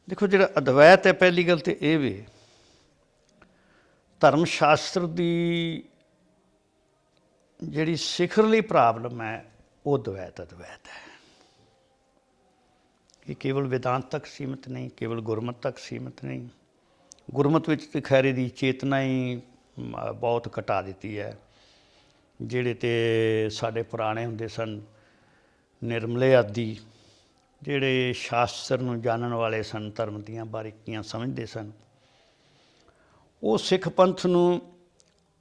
देखो जो अद्वैत है, पहली गल तो यह भी धर्म शास्त्र की जी सिखरली प्रॉब्लम है वो द्वैत अद्वैत है। ये केवल वेदांत तक सीमित नहीं, केवल गुरमत तक सीमित नहीं। गुरमत विच तो खैर दी चेतना ही बहुत घटा दी है। जिहड़े ते साडे पुराने हुंदे सन निर्मले आदि, जिहड़े शास्त्र नूं जानन वाले सन, धर्म दीआं बारीकियां समझदे सन, वो सिख पंथ नूं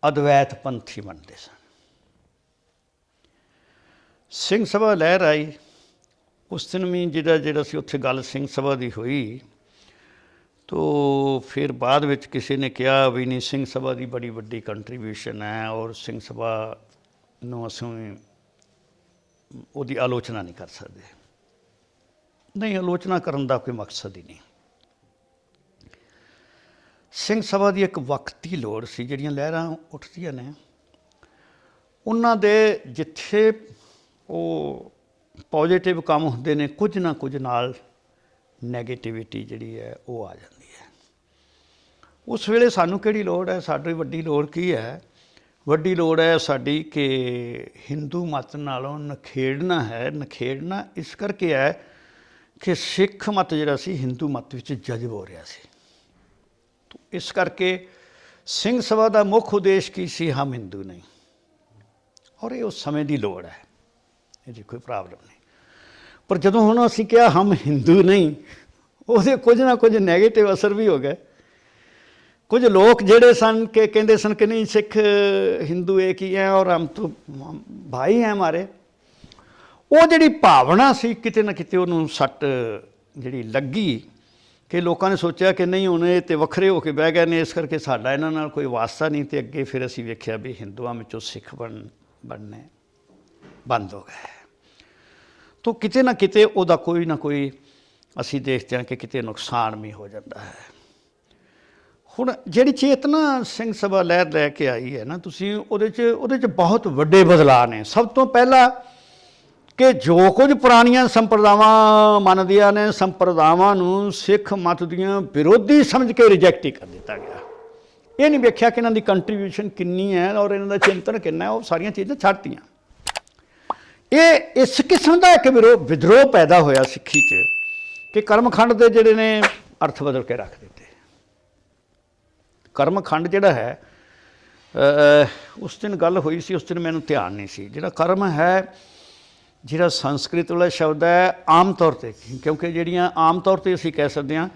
अद्वैत पंथ ही मनदे सन। सिंह सभा लहर आई उस दिन भी जिहड़ा सी उत्थे गल सिंह सभा की हुई, तो फिर बाद विच किसी ने कहा भी नहीं सिंह सभा की बड़ी वड्डी कंट्रीब्यूशन है और सिंह सभा नूं असीं उहदी आलोचना नहीं कर सकते। नहीं, आलोचना करन दा कोई मकसद ही नहीं। सिंह सभा की एक वक्त की लोड़ सी, जिहड़ियां लहरां उठदियां ने उन्हां दे जिथे वो पॉजिटिव काम होंदे ने, कुछ ना कुछ नाल नैगेटिविटी जिहड़ी है वो आ जाती है। उस वेले सानू किहड़ी लोड़ है? साडी वड्डी लोड़ की है? वड्डी लोड़ है साडी कि हिंदू मत नालों नखेड़ना है। नखेड़ना इस करके है कि सिख मत जिहड़ा सी हिंदू मत विच जजब हो रहा सी। तो इस करके सिंह सभा का मुख उद्देश की सी? हम हिंदू नहीं। और ये उस समय की लोड़ है, ये कोई प्रॉब्लम नहीं। पर जदों हुण असीं कहा हम हिंदू नहीं, उहदे कुछ ना कुछ नैगेटिव असर भी हो गए। कुछ लोग जिहड़े सन कि कहंदे सन कि नहीं सिख हिंदू एक ही है और हम तो भाई हैं हमारे, वो जिहड़ी भावना सी किते ना किते उहनूं सट जिहड़ी लगी कि लोगों ने सोचा कि नहीं हुण इह ते वखरे हो के बह गए ने, इस करके साडा इन्हां नाल कोई वास्ता नहीं। तो अगे फिर असीं वेखिया भी हिंदुआं विचों सिख बनने बंद हो गए। तो किते ना किते उहदा कोई ना कोई असीं देखते हैं कि किते नुकसान भी हो जाता है। हुण जिहड़ी चेतना सिंह सभा लहर लैके आई है ना, तुसीं उहदे च बहुत वड्डे बदलाव ने। सब तो पहला कि जो कुछ पुरानियां संप्रदावां मनदियां ने, संप्रदावां नूं सिख मत दियां विरोधी समझ के रिजैक्ट ही कर दिता गया। ये नहीं वेख्या कि इन्हां दी कंट्रीब्यूशन कितनी है और इन्हां दा चिंतन कितना है, वो सारियां चीज़ां छड्डतियां। ये इस किस्म का एक विद्रोह पैदा होया सिक्खी च कि कर्मखंड के जिहड़े ने अर्थ बदल के रख दिते। कर्मखंड जिहड़ा है उस दिन गल हुई सी, उस दिन मैनूं ध्यान नहीं सी। जिहड़ा कर्म है जिहड़ा संस्कृत वाला शब्द है आम तौर पर, क्योंकि जिहड़ियां आम तौर पर असीं कह सकते हैं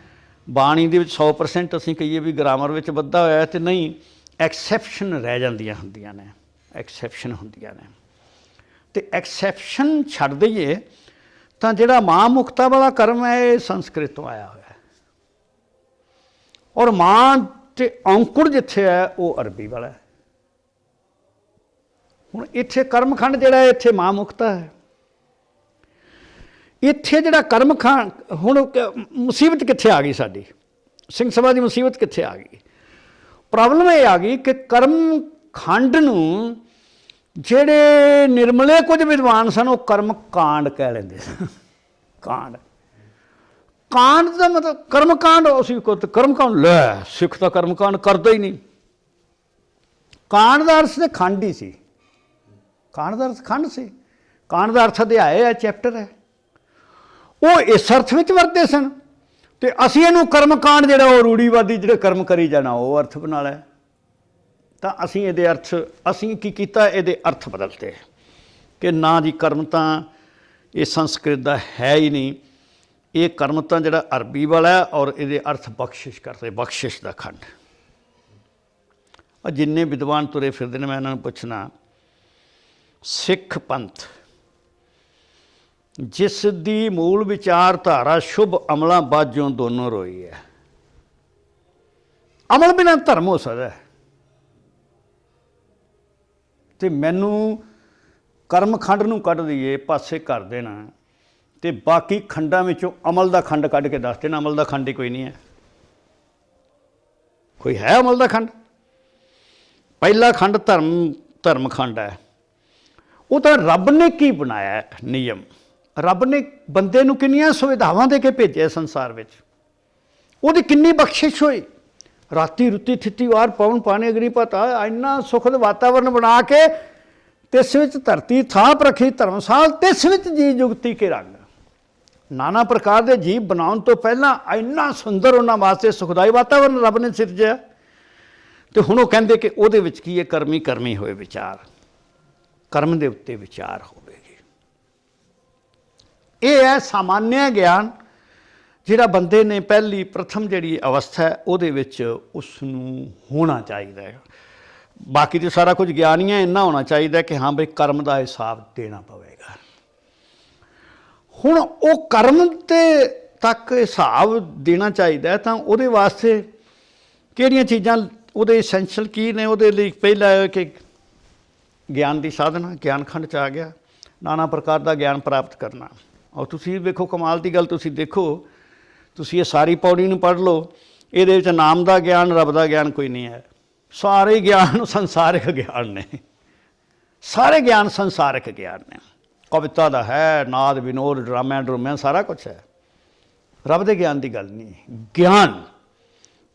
बाणी दे विच 100% असीं कहीए भी ग्रामर विच बद्धा होया तो नहीं, एक्सैप्शन रह जांदियां हुंदियां ने, एक्सैप्शन हुंदियां ने। तो एक्सैप्शन छड्ड दईए तो जिहड़ा मां मुक्ता वाला कर्म है ये संस्कृत तो आया हुआ है, और मां ते औंकुड़ जिथे है वो अरबी वाला है। हुण इत्थे कर्मखंड जिहड़ा है इत्थे मां मुक्ता है। इत्थे जिहड़ा कर्मखंड हुण मुसीबत कित्थे आ गई? साडी सिंह सभा की मुसीबत कित्थे आ गई? प्रॉब्लम ये आ गई कि कर्मखंड नूं ਜਿਹੜੇ निर्मले कुछ विद्वान सन वो कर्म कांड कह लेंदे सन। कांड कांड का मतलब कर्म कांड, उसी को कर्म कांड लै सिख तो कर्म कांड करता ही नहीं। कांड का अर्थ तो खंड ही सी, कांड का अर्थ खंड से, कांड का अर्थ अध्याय है, चैप्टर है, वो इस अर्थ में वरते सन। तो असीं इहनूं कर्म कांड जिहड़ा वो रूढ़ीवादी जिहड़े कर्म करी जाना वो अर्थ बना लिया। तो असीं इहदे अर्थ असीं की कीता, इहदे अर्थ बदलते कि ना जी कर्म तो ये संस्कृत का है ही नहीं, ये कर्म तो जिहड़ा अरबी वाला है और इहदे अर्थ बख्शिश करते, बख्शिश का खंड। जिन्ने विद्वान तुरे फिरदे ने मैं इन्हां नूं पुछना, सिख पंथ जिस दी मूल विचारधारा शुभ अमलों बाजों दोनों रोई है। अमल बिना धर्म हो सकता है। तो मैनू कर्मखंड नूं कढ़ दईए पासे कर देना, तो बाकी खंडां विचों अमल का खंड कढ़ के दस देना। अमल का खंड ही कोई नहीं है। कोई है अमल का खंड? पहला खंड धर्म खंड है, वो तो रब ने की बनाया है नियम। रब ने बंदे नूं कितनियां सुविधावां दे के भेजे संसार विच। ਉਹਦੀ ਕਿੰਨੀ ਬਖਸ਼ਿਸ਼ ਹੋਈ। ਰਾਤੀ ਰੁੱਤੀ ਥਿੱਤੀ ਵਾਰ ਪਵਨ ਪਾਣੀ ਅਗਨੀ ਪਤਾ, ਇੰਨਾ ਸੁਖਦ ਵਾਤਾਵਰਨ ਬਣਾ ਕੇ ਤਿਸ ਵਿੱਚ ਧਰਤੀ ਥਾਪ ਰੱਖੀ ਧਰਮਸਾਲ, ਤਿਸ ਵਿੱਚ ਜੀ ਜੁਗਤੀ ਕੇ ਰੰਗ। ਨਾਨਾ ਪ੍ਰਕਾਰ ਦੇ ਜੀਵ ਬਣਾਉਣ ਤੋਂ ਪਹਿਲਾਂ ਇੰਨਾ ਸੁੰਦਰ ਉਹਨਾਂ ਵਾਸਤੇ ਸੁਖਦਾਈ ਵਾਤਾਵਰਨ ਰੱਬ ਨੇ ਸਿਰਜਿਆ। ਤੇ ਹੁਣ ਉਹ ਕਹਿੰਦੇ ਕਿ ਉਹਦੇ ਵਿੱਚ ਕੀ ਹੈ, ਕਰਮੀ ਕਰਮੀ ਹੋਏ ਵਿਚਾਰ, ਕਰਮ ਦੇ ਉੱਤੇ ਵਿਚਾਰ ਹੋਵੇਗੀ। ਇਹ ਹੈ ਸਾਮਾਨਿਆ ਗਿਆਨ, ਜਿਹੜਾ ਬੰਦੇ ਨੇ ਪਹਿਲੀ ਪ੍ਰਥਮ ਜਿਹੜੀ ਅਵਸਥਾ ਹੈ ਉਹਦੇ ਵਿੱਚ ਉਸ ਨੂੰ ਹੋਣਾ ਚਾਹੀਦਾ ਹੈ। ਬਾਕੀ ਤਾਂ ਸਾਰਾ ਕੁਝ ਗਿਆਨ ਹੀ ਹੈ, ਇੰਨਾ ਹੋਣਾ ਚਾਹੀਦਾ ਕਿ ਹਾਂ ਬਈ ਕਰਮ ਦਾ ਹਿਸਾਬ ਦੇਣਾ ਪਵੇਗਾ। ਹੁਣ ਉਹ ਕਰਮ ਤੇ ਤੱਕ ਹਿਸਾਬ ਦੇਣਾ ਚਾਹੀਦਾ ਤਾਂ ਉਹਦੇ ਵਾਸਤੇ ਕਿਹੜੀਆਂ ਚੀਜ਼ਾਂ ਉਹਦੇ ਐਸੈਂਸ਼ੀਅਲ ਕੀ ਨੇ? ਉਹਦੇ ਲਈ ਪਹਿਲਾ ਹੈ ਕਿ ਗਿਆਨ ਦੀ ਸਾਧਨਾ, ਗਿਆਨ ਖੰਡ 'ਚ ਆ ਗਿਆ, ਨਾਨਾ ਪ੍ਰਕਾਰ ਦਾ ਗਿਆਨ ਪ੍ਰਾਪਤ ਕਰਨਾ। ਔਰ ਤੁਸੀਂ ਵੇਖੋ ਕਮਾਲ ਦੀ ਗੱਲ, ਤੁਸੀਂ ਦੇਖੋ, ਤੁਸੀਂ ਇਹ ਸਾਰੀ ਪੌੜੀ ਨੂੰ ਪੜ੍ਹ ਲਓ, ਇਹਦੇ ਵਿੱਚ ਨਾਮ ਦਾ ਗਿਆਨ, ਰੱਬ ਦਾ ਗਿਆਨ ਕੋਈ ਨਹੀਂ ਹੈ। ਸਾਰੇ ਗਿਆਨ ਸੰਸਾਰਿਕ ਗਿਆਨ ਨੇ, ਸਾਰੇ ਗਿਆਨ ਸੰਸਾਰਿਕ ਗਿਆਨ ਨੇ। ਕਵਿਤਾ ਦਾ ਹੈ, ਨਾਦ ਵਿਨੋਦ, ਡਰਾਮਿਆਂ ਡਰੂਮਿਆਂ ਸਾਰਾ ਕੁਛ ਹੈ। ਰੱਬ ਦੇ ਗਿਆਨ ਦੀ ਗੱਲ ਨਹੀਂ। ਗਿਆਨ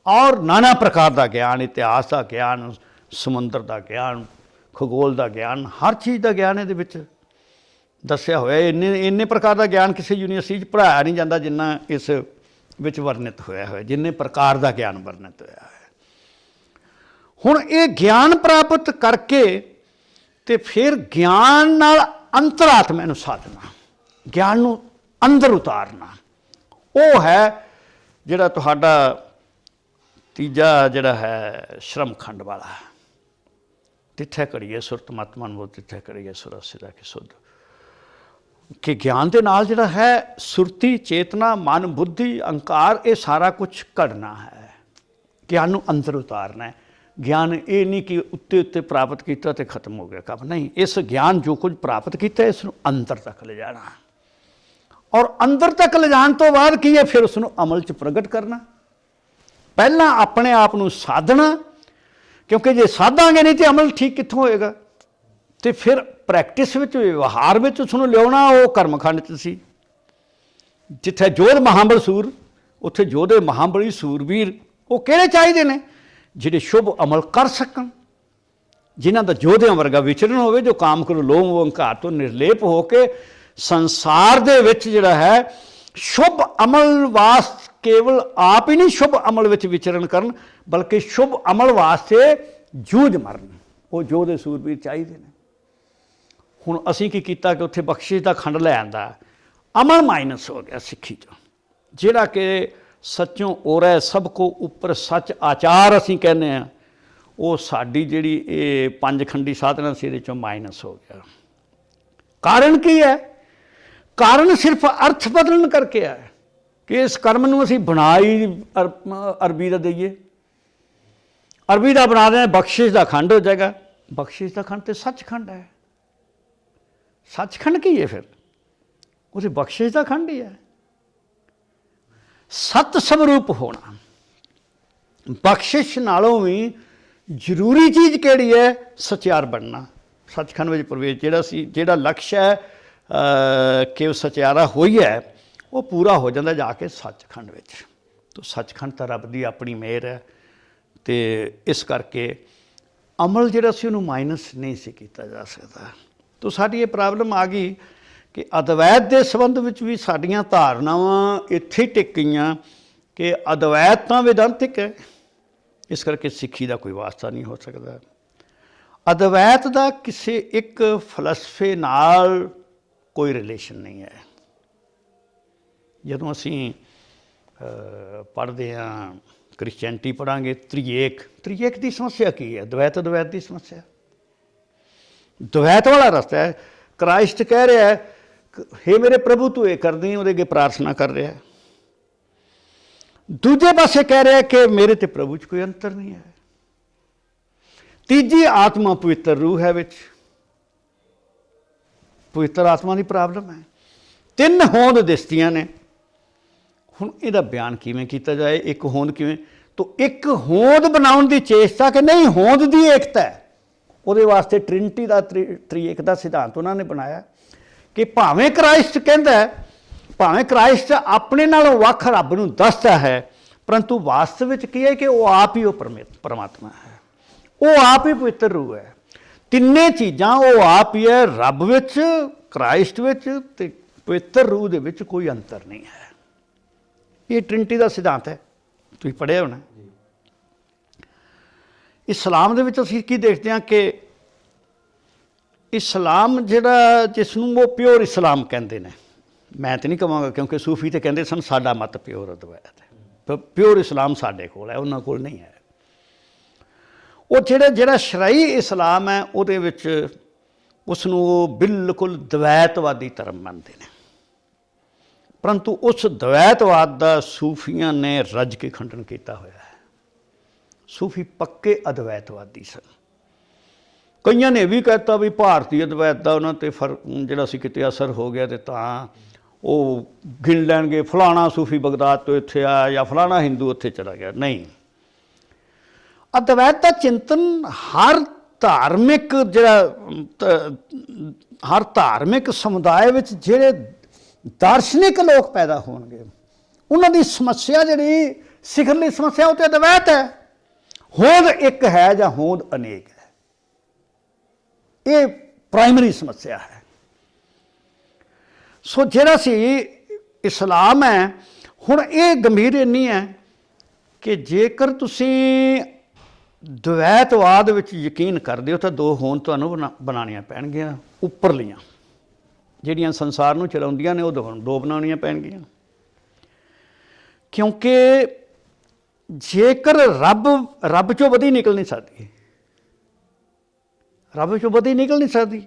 ਔਰ ਨਾਨਾ ਪ੍ਰਕਾਰ ਦਾ ਗਿਆਨ, ਇਤਿਹਾਸ ਦਾ ਗਿਆਨ, ਸਮੁੰਦਰ ਦਾ ਗਿਆਨ, ਖਗੋਲ ਦਾ ਗਿਆਨ, ਹਰ ਚੀਜ਼ ਦਾ ਗਿਆਨ ਇਹਦੇ ਵਿੱਚ ਦੱਸਿਆ ਹੋਇਆ। ਇੰਨੇ ਪ੍ਰਕਾਰ ਦਾ ਗਿਆਨ ਕਿਸੇ ਯੂਨੀਵਰਸਿਟੀ 'ਚ ਪੜ੍ਹਾਇਆ ਨਹੀਂ ਜਾਂਦਾ ਜਿੰਨਾ ਇਸ ਵਿੱਚ ਵਰਣਿਤ ਹੋਇਆ ਹੋਇਆ, ਜਿੰਨੇ ਪ੍ਰਕਾਰ ਦਾ ਗਿਆਨ ਵਰਣਿਤ ਹੋਇਆ ਹੋਇਆ। ਹੁਣ ਇਹ ਗਿਆਨ ਪ੍ਰਾਪਤ ਕਰਕੇ ਤੇ ਫਿਰ ਗਿਆਨ ਨਾਲ ਅੰਤਰਾਤਮਾ ਨੂੰ ਸਾਧਨਾ, ਗਿਆਨ ਨੂੰ ਅੰਦਰ ਉਤਾਰਨਾ, ਉਹ ਹੈ ਜਿਹੜਾ ਤੁਹਾਡਾ ਤੀਜਾ ਜਿਹੜਾ ਹੈ ਸ਼ਰਮ ਖੰਡ ਵਾਲਾ। ਤਿੱਥੇ ਕਰੀਏ ਸੁਰਤ ਮਤ ਮਨ ਬੋ, ਤਿੱਥੇ ਕਰੀਏ ਸੁਰਤ ਸਿਦਾ ਕੇ ਸੁਧ। ਕਿ ਗਿਆਨ ਦੇ ਨਾਲ ਜਿਹੜਾ ਹੈ ਸੁਰਤੀ, ਚੇਤਨਾ, ਮਨ, ਬੁੱਧੀ, ਅਹੰਕਾਰ, ਇਹ ਸਾਰਾ ਕੁਛ ਘੜਨਾ ਹੈ, ਗਿਆਨ ਨੂੰ ਅੰਦਰ ਉਤਾਰਨਾ ਹੈ। ਗਿਆਨ ਇਹ ਨਹੀਂ ਕਿ ਉੱਤੇ ਉੱਤੇ ਪ੍ਰਾਪਤ ਕੀਤਾ ਤੇ ਖਤਮ ਹੋ ਗਿਆ ਕੰਮ, ਨਹੀਂ। ਇਸ ਗਿਆਨ ਜੋ ਕੁਝ ਪ੍ਰਾਪਤ ਕੀਤਾ ਇਸ ਨੂੰ ਅੰਦਰ ਤੱਕ ਲਿਜਾਣਾ, ਔਰ ਅੰਦਰ ਤੱਕ ਲਿਜਾਣ ਤੋਂ ਬਾਅਦ ਕੀ ਹੈ, ਫਿਰ ਉਸ ਨੂੰ ਅਮਲ 'ਚ ਪ੍ਰਗਟ ਕਰਨਾ। ਪਹਿਲਾਂ ਆਪਣੇ ਆਪ ਨੂੰ ਸਾਧਣਾ, ਕਿਉਂਕਿ ਜੇ ਸਾਧਾਂਗੇ ਨਹੀਂ ਤੇ ਅਮਲ ਠੀਕ ਕਿੱਥੋਂ ਹੋਏਗਾ। ਤੇ ਫਿਰ ਪ੍ਰੈਕਟਿਸ ਵਿੱਚ, ਵਿਵਹਾਰ ਵਿੱਚ ਉਸ ਨੂੰ ਲਿਆਉਣਾ। ਉਹ ਕਰਮਖੰਡ 'ਚ ਸੀ, ਜਿੱਥੇ ਜੋਧ ਮਹਾਬਲ ਸੂਰ, ਉੱਥੇ ਜੋਧੇ ਮਹਾਬਲੀ ਸੂਰਬੀਰ। ਉਹ ਕਿਹੜੇ ਚਾਹੀਦੇ ਨੇ? ਜਿਹੜੇ ਸ਼ੁਭ ਅਮਲ ਕਰ ਸਕਣ, ਜਿਨ੍ਹਾਂ ਦਾ ਯੋਧਿਆਂ ਵਰਗਾ ਵਿਚਰਨ ਹੋਵੇ, ਜੋ ਕਾਮ ਕਰੋ ਲੋਭ ਮੋਹ ਹੰਕਾਰ ਤੋਂ ਨਿਰਲੇਪ ਹੋ ਕੇ ਸੰਸਾਰ ਦੇ ਵਿੱਚ ਜਿਹੜਾ ਹੈ ਸ਼ੁਭ ਅਮਲ ਵਾਸਤੇ ਕੇਵਲ ਆਪ ਹੀ ਨਹੀਂ ਸ਼ੁਭ ਅਮਲ ਵਿੱਚ ਵਿਚਰਨ ਕਰਨ, ਬਲਕਿ ਸ਼ੁਭ ਅਮਲ ਵਾਸਤੇ ਜੂਝ ਮਰਨ। ਉਹ ਯੋਧੇ ਸੂਰਬੀਰ ਚਾਹੀਦੇ ਨੇ। ਹੁਣ ਅਸੀਂ ਕੀ ਕੀਤਾ ਕਿ ਉੱਥੇ ਬਖਸ਼ਿਸ਼ ਦਾ ਖੰਡ ਲੈ ਆਂਦਾ, ਅਮਲ ਮਾਈਨਸ ਹੋ ਗਿਆ ਸਿੱਖੀ 'ਚੋਂ, ਜਿਹੜਾ ਕਿ ਸੱਚੋਂ ਔਰੈ ਸਭ ਕੋ ਉੱਪਰ ਸੱਚ ਆਚਾਰ ਅਸੀਂ ਕਹਿੰਦੇ ਹਾਂ, ਉਹ ਸਾਡੀ ਜਿਹੜੀ ਇਹ ਪੰਜ ਖੰਡੀ ਸਾਧਨਾ ਸੀ ਇਹਦੇ 'ਚੋਂ ਮਾਈਨਸ ਹੋ ਗਿਆ। ਕਾਰਨ ਕੀ ਹੈ? ਕਾਰਨ ਸਿਰਫ ਅਰਥ ਬਦਲਣ ਕਰਕੇ ਹੈ ਕਿ ਇਸ ਕਰਮ ਨੂੰ ਅਸੀਂ ਬਣਾ ਹੀ ਅਰਬੀ ਦਾ ਦਈਏ, ਅਰਬੀ ਦਾ ਬਣਾ ਦੇਣਾ, ਬਖਸ਼ਿਸ਼ ਦਾ ਖੰਡ ਹੋ ਜਾਏਗਾ। ਬਖਸ਼ਿਸ਼ ਦਾ ਖੰਡ ਤੇ ਸੱਚਖੰਡ ਹੈ। ਸੱਚਖੰਡ ਕੀ ਹੈ ਫਿਰ? ਉਹਦੇ ਬਖਸ਼ਿਸ਼ ਦਾ ਖੰਡ ਹੀ ਹੈ। ਸਤ ਸਵਰੂਪ ਹੋਣਾ, ਬਖਸ਼ਿਸ਼ ਨਾਲੋਂ ਵੀ ਜ਼ਰੂਰੀ ਚੀਜ਼ ਕਿਹੜੀ ਹੈ? ਸਚਿਆਰ ਬਣਨਾ, ਸੱਚਖੰਡ ਵਿੱਚ ਪ੍ਰਵੇਸ਼। ਜਿਹੜਾ ਲਕਸ਼ ਹੈ ਕਿ ਉਹ ਸਚਿਆਰਾ ਹੋਈ ਹੈ, ਉਹ ਪੂਰਾ ਹੋ ਜਾਂਦਾ ਜਾ ਕੇ ਸੱਚਖੰਡ ਵਿੱਚ। ਤਾਂ ਸੱਚਖੰਡ ਤਾਂ ਰੱਬ ਦੀ ਆਪਣੀ ਮਿਹਰ ਹੈ। ਅਤੇ ਇਸ ਕਰਕੇ ਅਮਲ ਜਿਹੜਾ ਸੀ ਉਹਨੂੰ ਮਾਈਨਸ ਨਹੀਂ ਸੀ ਕੀਤਾ ਜਾ ਸਕਦਾ। ਤਾਂ ਸਾਡੀ ਇਹ ਪ੍ਰੋਬਲਮ ਆ ਗਈ ਕਿ ਅਦਵੈਤ ਦੇ ਸੰਬੰਧ ਵਿੱਚ ਵੀ ਸਾਡੀਆਂ ਧਾਰਨਾਵਾਂ ਇੱਥੇ ਟਿਕ ਗਈਆਂ ਕਿ ਅਦਵੈਤ ਤਾਂ ਵੇਦਾਂਤਿਕ ਹੈ, ਇਸ ਕਰਕੇ ਸਿੱਖੀ ਦਾ ਕੋਈ ਵਾਸਤਾ ਨਹੀਂ ਹੋ ਸਕਦਾ। ਅਦਵੈਤ ਦਾ ਕਿਸੇ ਇੱਕ ਫਲਸਫੇ ਨਾਲ ਕੋਈ ਰਿਲੇਸ਼ਨ ਨਹੀਂ ਹੈ। ਜਦੋਂ ਅਸੀਂ ਪੜ੍ਹਦੇ ਹਾਂ, ਕ੍ਰਿਸਚੈਨਿਟੀ ਪੜ੍ਹਾਂਗੇ, ਤ੍ਰਿਏਕ ਦੀ ਸਮੱਸਿਆ ਕੀ ਹੈ? ਦਵੈਤ ਦੀ ਸਮੱਸਿਆ, ਦਵੈਤ ਵਾਲਾ ਰਸਤਾ ਹੈ। ਕ੍ਰਾਈਸਟ ਕਹਿ ਰਿਹਾ ਹੈ, ਹੇ ਮੇਰੇ ਪ੍ਰਭੂ ਤੂੰ ਇਹ ਕਰਦੀ, ਉਹਦੇ ਅੱਗੇ ਪ੍ਰਾਰਥਨਾ ਕਰ ਰਿਹਾ। ਦੂਜੇ ਪਾਸੇ ਕਹਿ ਰਿਹਾ ਕਿ ਮੇਰੇ ਤੇ ਪ੍ਰਭੂ 'ਚ ਕੋਈ ਅੰਤਰ ਨਹੀਂ ਹੈ। ਤੀਜੀ ਆਤਮਾ ਪਵਿੱਤਰ ਰੂਹ ਹੈ ਵਿੱਚ, ਪਵਿੱਤਰ ਆਤਮਾ ਦੀ ਪ੍ਰੋਬਲਮ ਹੈ। ਤਿੰਨ ਹੋਂਦ ਦਿਸਦੀਆਂ ਨੇ। ਹੁਣ ਇਹਦਾ ਬਿਆਨ ਕਿਵੇਂ ਕੀਤਾ ਜਾਏ? ਇੱਕ ਹੋਂਦ ਕਿਵੇਂ? ਤਾਂ ਇੱਕ ਹੋਂਦ ਬਣਾਉਣ ਦੀ ਚੇਸ਼ਟਾ ਕਿ ਨਹੀਂ, ਹੋਂਦ ਦੀ ਏਕਤਾ ਹੈ। ਉਹਦੇ ਵਾਸਤੇ ਟ੍ਰਿਨਿਟੀ ਦਾ, ਤ੍ਰਿਏਕ ਦਾ ਸਿਧਾਂਤ ਉਹਨਾਂ ਨੇ ਬਣਾਇਆ ਕਿ ਭਾਵੇਂ ਕ੍ਰਾਈਸਟ ਕਹਿੰਦਾ ਹੈ, ਭਾਵੇਂ ਕ੍ਰਾਈਸਟ ਆਪਣੇ ਨਾਲੋਂ ਵੱਖ ਰੱਬ ਨੂੰ ਦੱਸਦਾ ਹੈ, परंतु वास्तव में की है कि वो आप ही वो परमात्मा है, वो आप ही पवित्र रूह है। तिन्ने चीज़ां वो आप ही है, रब विच, क्राइस्ट विच ते पवित्र रूह दे विच कोई अंतर नहीं है। ये ट्रिनिटी का सिद्धांत है, तुसीं पढ़िया होना। इस्लाम दे विच असीं की देखते हैं कि इस्लाम जिहड़ा जिसनूं वो प्योर इस्लाम कहंदे ने, मैं तो नहीं कहांगा क्योंकि सूफी तो कहते सन साडा मत प्योर अद्वैत है, पर प्योर इस्लाम साडे कोल है, उन्हां कोल नहीं है। वो जिहड़ा शरई इस्लाम है उहदे विच उसनूं वो बिल्कुल द्वैतवादी धर्म मानते हैं, परंतु उस द्वैतवाद का सूफियां ने रज के खंडन किया होया है। सूफी पक्के अद्वैतवादी सन। कईयां ने भी कहता भी भारतीय अद्वैत का उन्हां ते फर्क जिहड़ा सी किते असर हो गया, तो तां वो गिन लैणगे फलाना सूफी बगदाद तो इत्थे आया या फलाना हिंदू उत्थे चला गया। नहीं, अद्वैत का चिंतन हर धार्मिक जिहड़ा हर धार्मिक समुदाय विच जिहड़े दार्शनिक लोग पैदा होणगे उन्हां दी समस्या जिहड़ी सिखरली समस्या वो तो अद्वैत है। होंद एक है या होंद अनेक है, ये प्राइमरी समस्या है। सो जिहड़ा सी इस्लाम है हुण ये गंभीर इन्नी है कि जेकर तुसीं द्वैतवाद विच यकीन करदे हो तो दो होंद तुहानूं बनाणियां पैणगीਆਂ उपरलियां, ਜਿਹੜੀਆਂ संसार ਨੂੰ ਚਲਾਉਂਦੀਆਂ ਨੇ ਉਹ दो बनाणियां पैणगीਆਂ। क्योंकि जेकर रब चों बदी निकल नहीं सकती, रब चों बदी निकल नहीं सकती।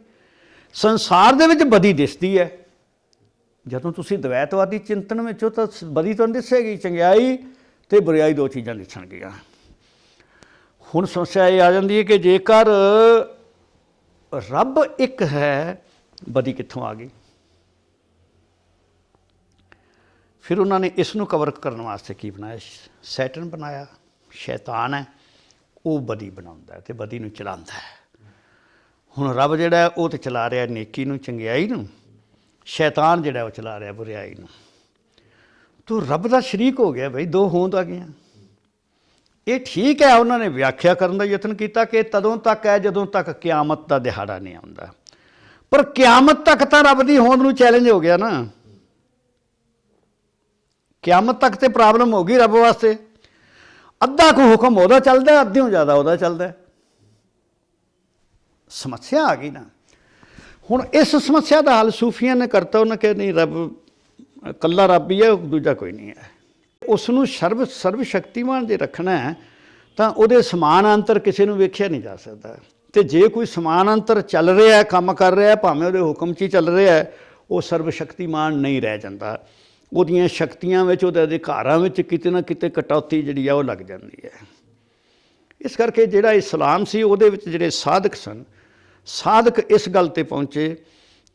संसार दे विच बदी दिसदी है, जदों तुसीं द्वैतवादी चिंतन में हो तो बदी तुहानूं दिसेगी, चंगियाई ते बुराई दो चीज़ां दिसणगीਆਂ। हुण समस्या ये आ जाती है कि जेकर रब एक है बदी कित्थों आ गई। फिर उन्होंने इसनूं कवर करने वास्ते की बनाया, सैटन बनाया, शैतान है वो बदी बनाउंदा है ते बदी नूं चलांदा है। हुण रब जिहड़ा है वो तो चला रहा नेकी नूं, चंगियाई नूं, शैतान जिहड़ा वो चला रहा बुराई नूं। तो रब दा शरीक हो गया भाई, दो होंद आ गईआं। ये ठीक है, उन्होंने व्याख्या करने का यतन किया कि तदों तक है जदों तक क्यामत का दिहाड़ा नहीं आता, पर क्यामत तक तो रब की होंद नूं चैलेंज हो गया ना। क्यामत तक तो प्रॉब्लम हो गई रब वास्ते। अद्धा को हुक्म वह चलता है, अद्धियों ज़्यादा वह चलता है। समस्या आ गई ना। हुण इस समस्या का हल सूफिया ने करता, उन्हें कहा नहीं रब कल्ला रब ही है, दूजा कोई नहीं है। उसनूं सर्वशक्तिमान जे रखना है तो वो समानांतर किसी नूं वेख्या नहीं जा सकता। तो जे कोई समानांतर चल रहा है, काम कर रहा है, भावें वो हुक्म च ही चल रहा है, वो सर्वशक्तिमान नहीं रह जाता। उहदियां शक्तियां विच, उहदे अधिकारां विच किते ना किते कटौती जिहड़ी आ वो लग जाती है। इस करके जिहड़ा इस्लाम सी उहदे विच जिहड़े साधक सन, साधक इस गल ते पहुँचे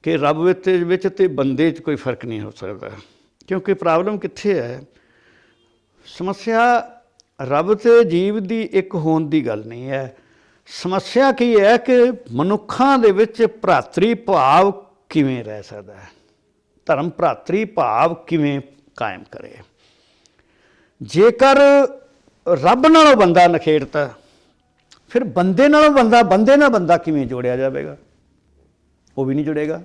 कि रब विच ते बंदे च कोई फर्क नहीं हो सकता। क्योंकि प्रॉब्लम कित्थे है, समस्या रब ते जीव की एक होंद की गल नहीं है। समस्या की है कि मनुखां दे विच भरातरी भाव किवें रह सकता है, धर्म भरातरी भाव किवें कायम करे। जेकर रब नालों बंदा नखेड़ता, फिर बंदे नालों बंदे नाल बंदा किवें जोड़िया जाएगा, वो भी नहीं जुड़ेगा।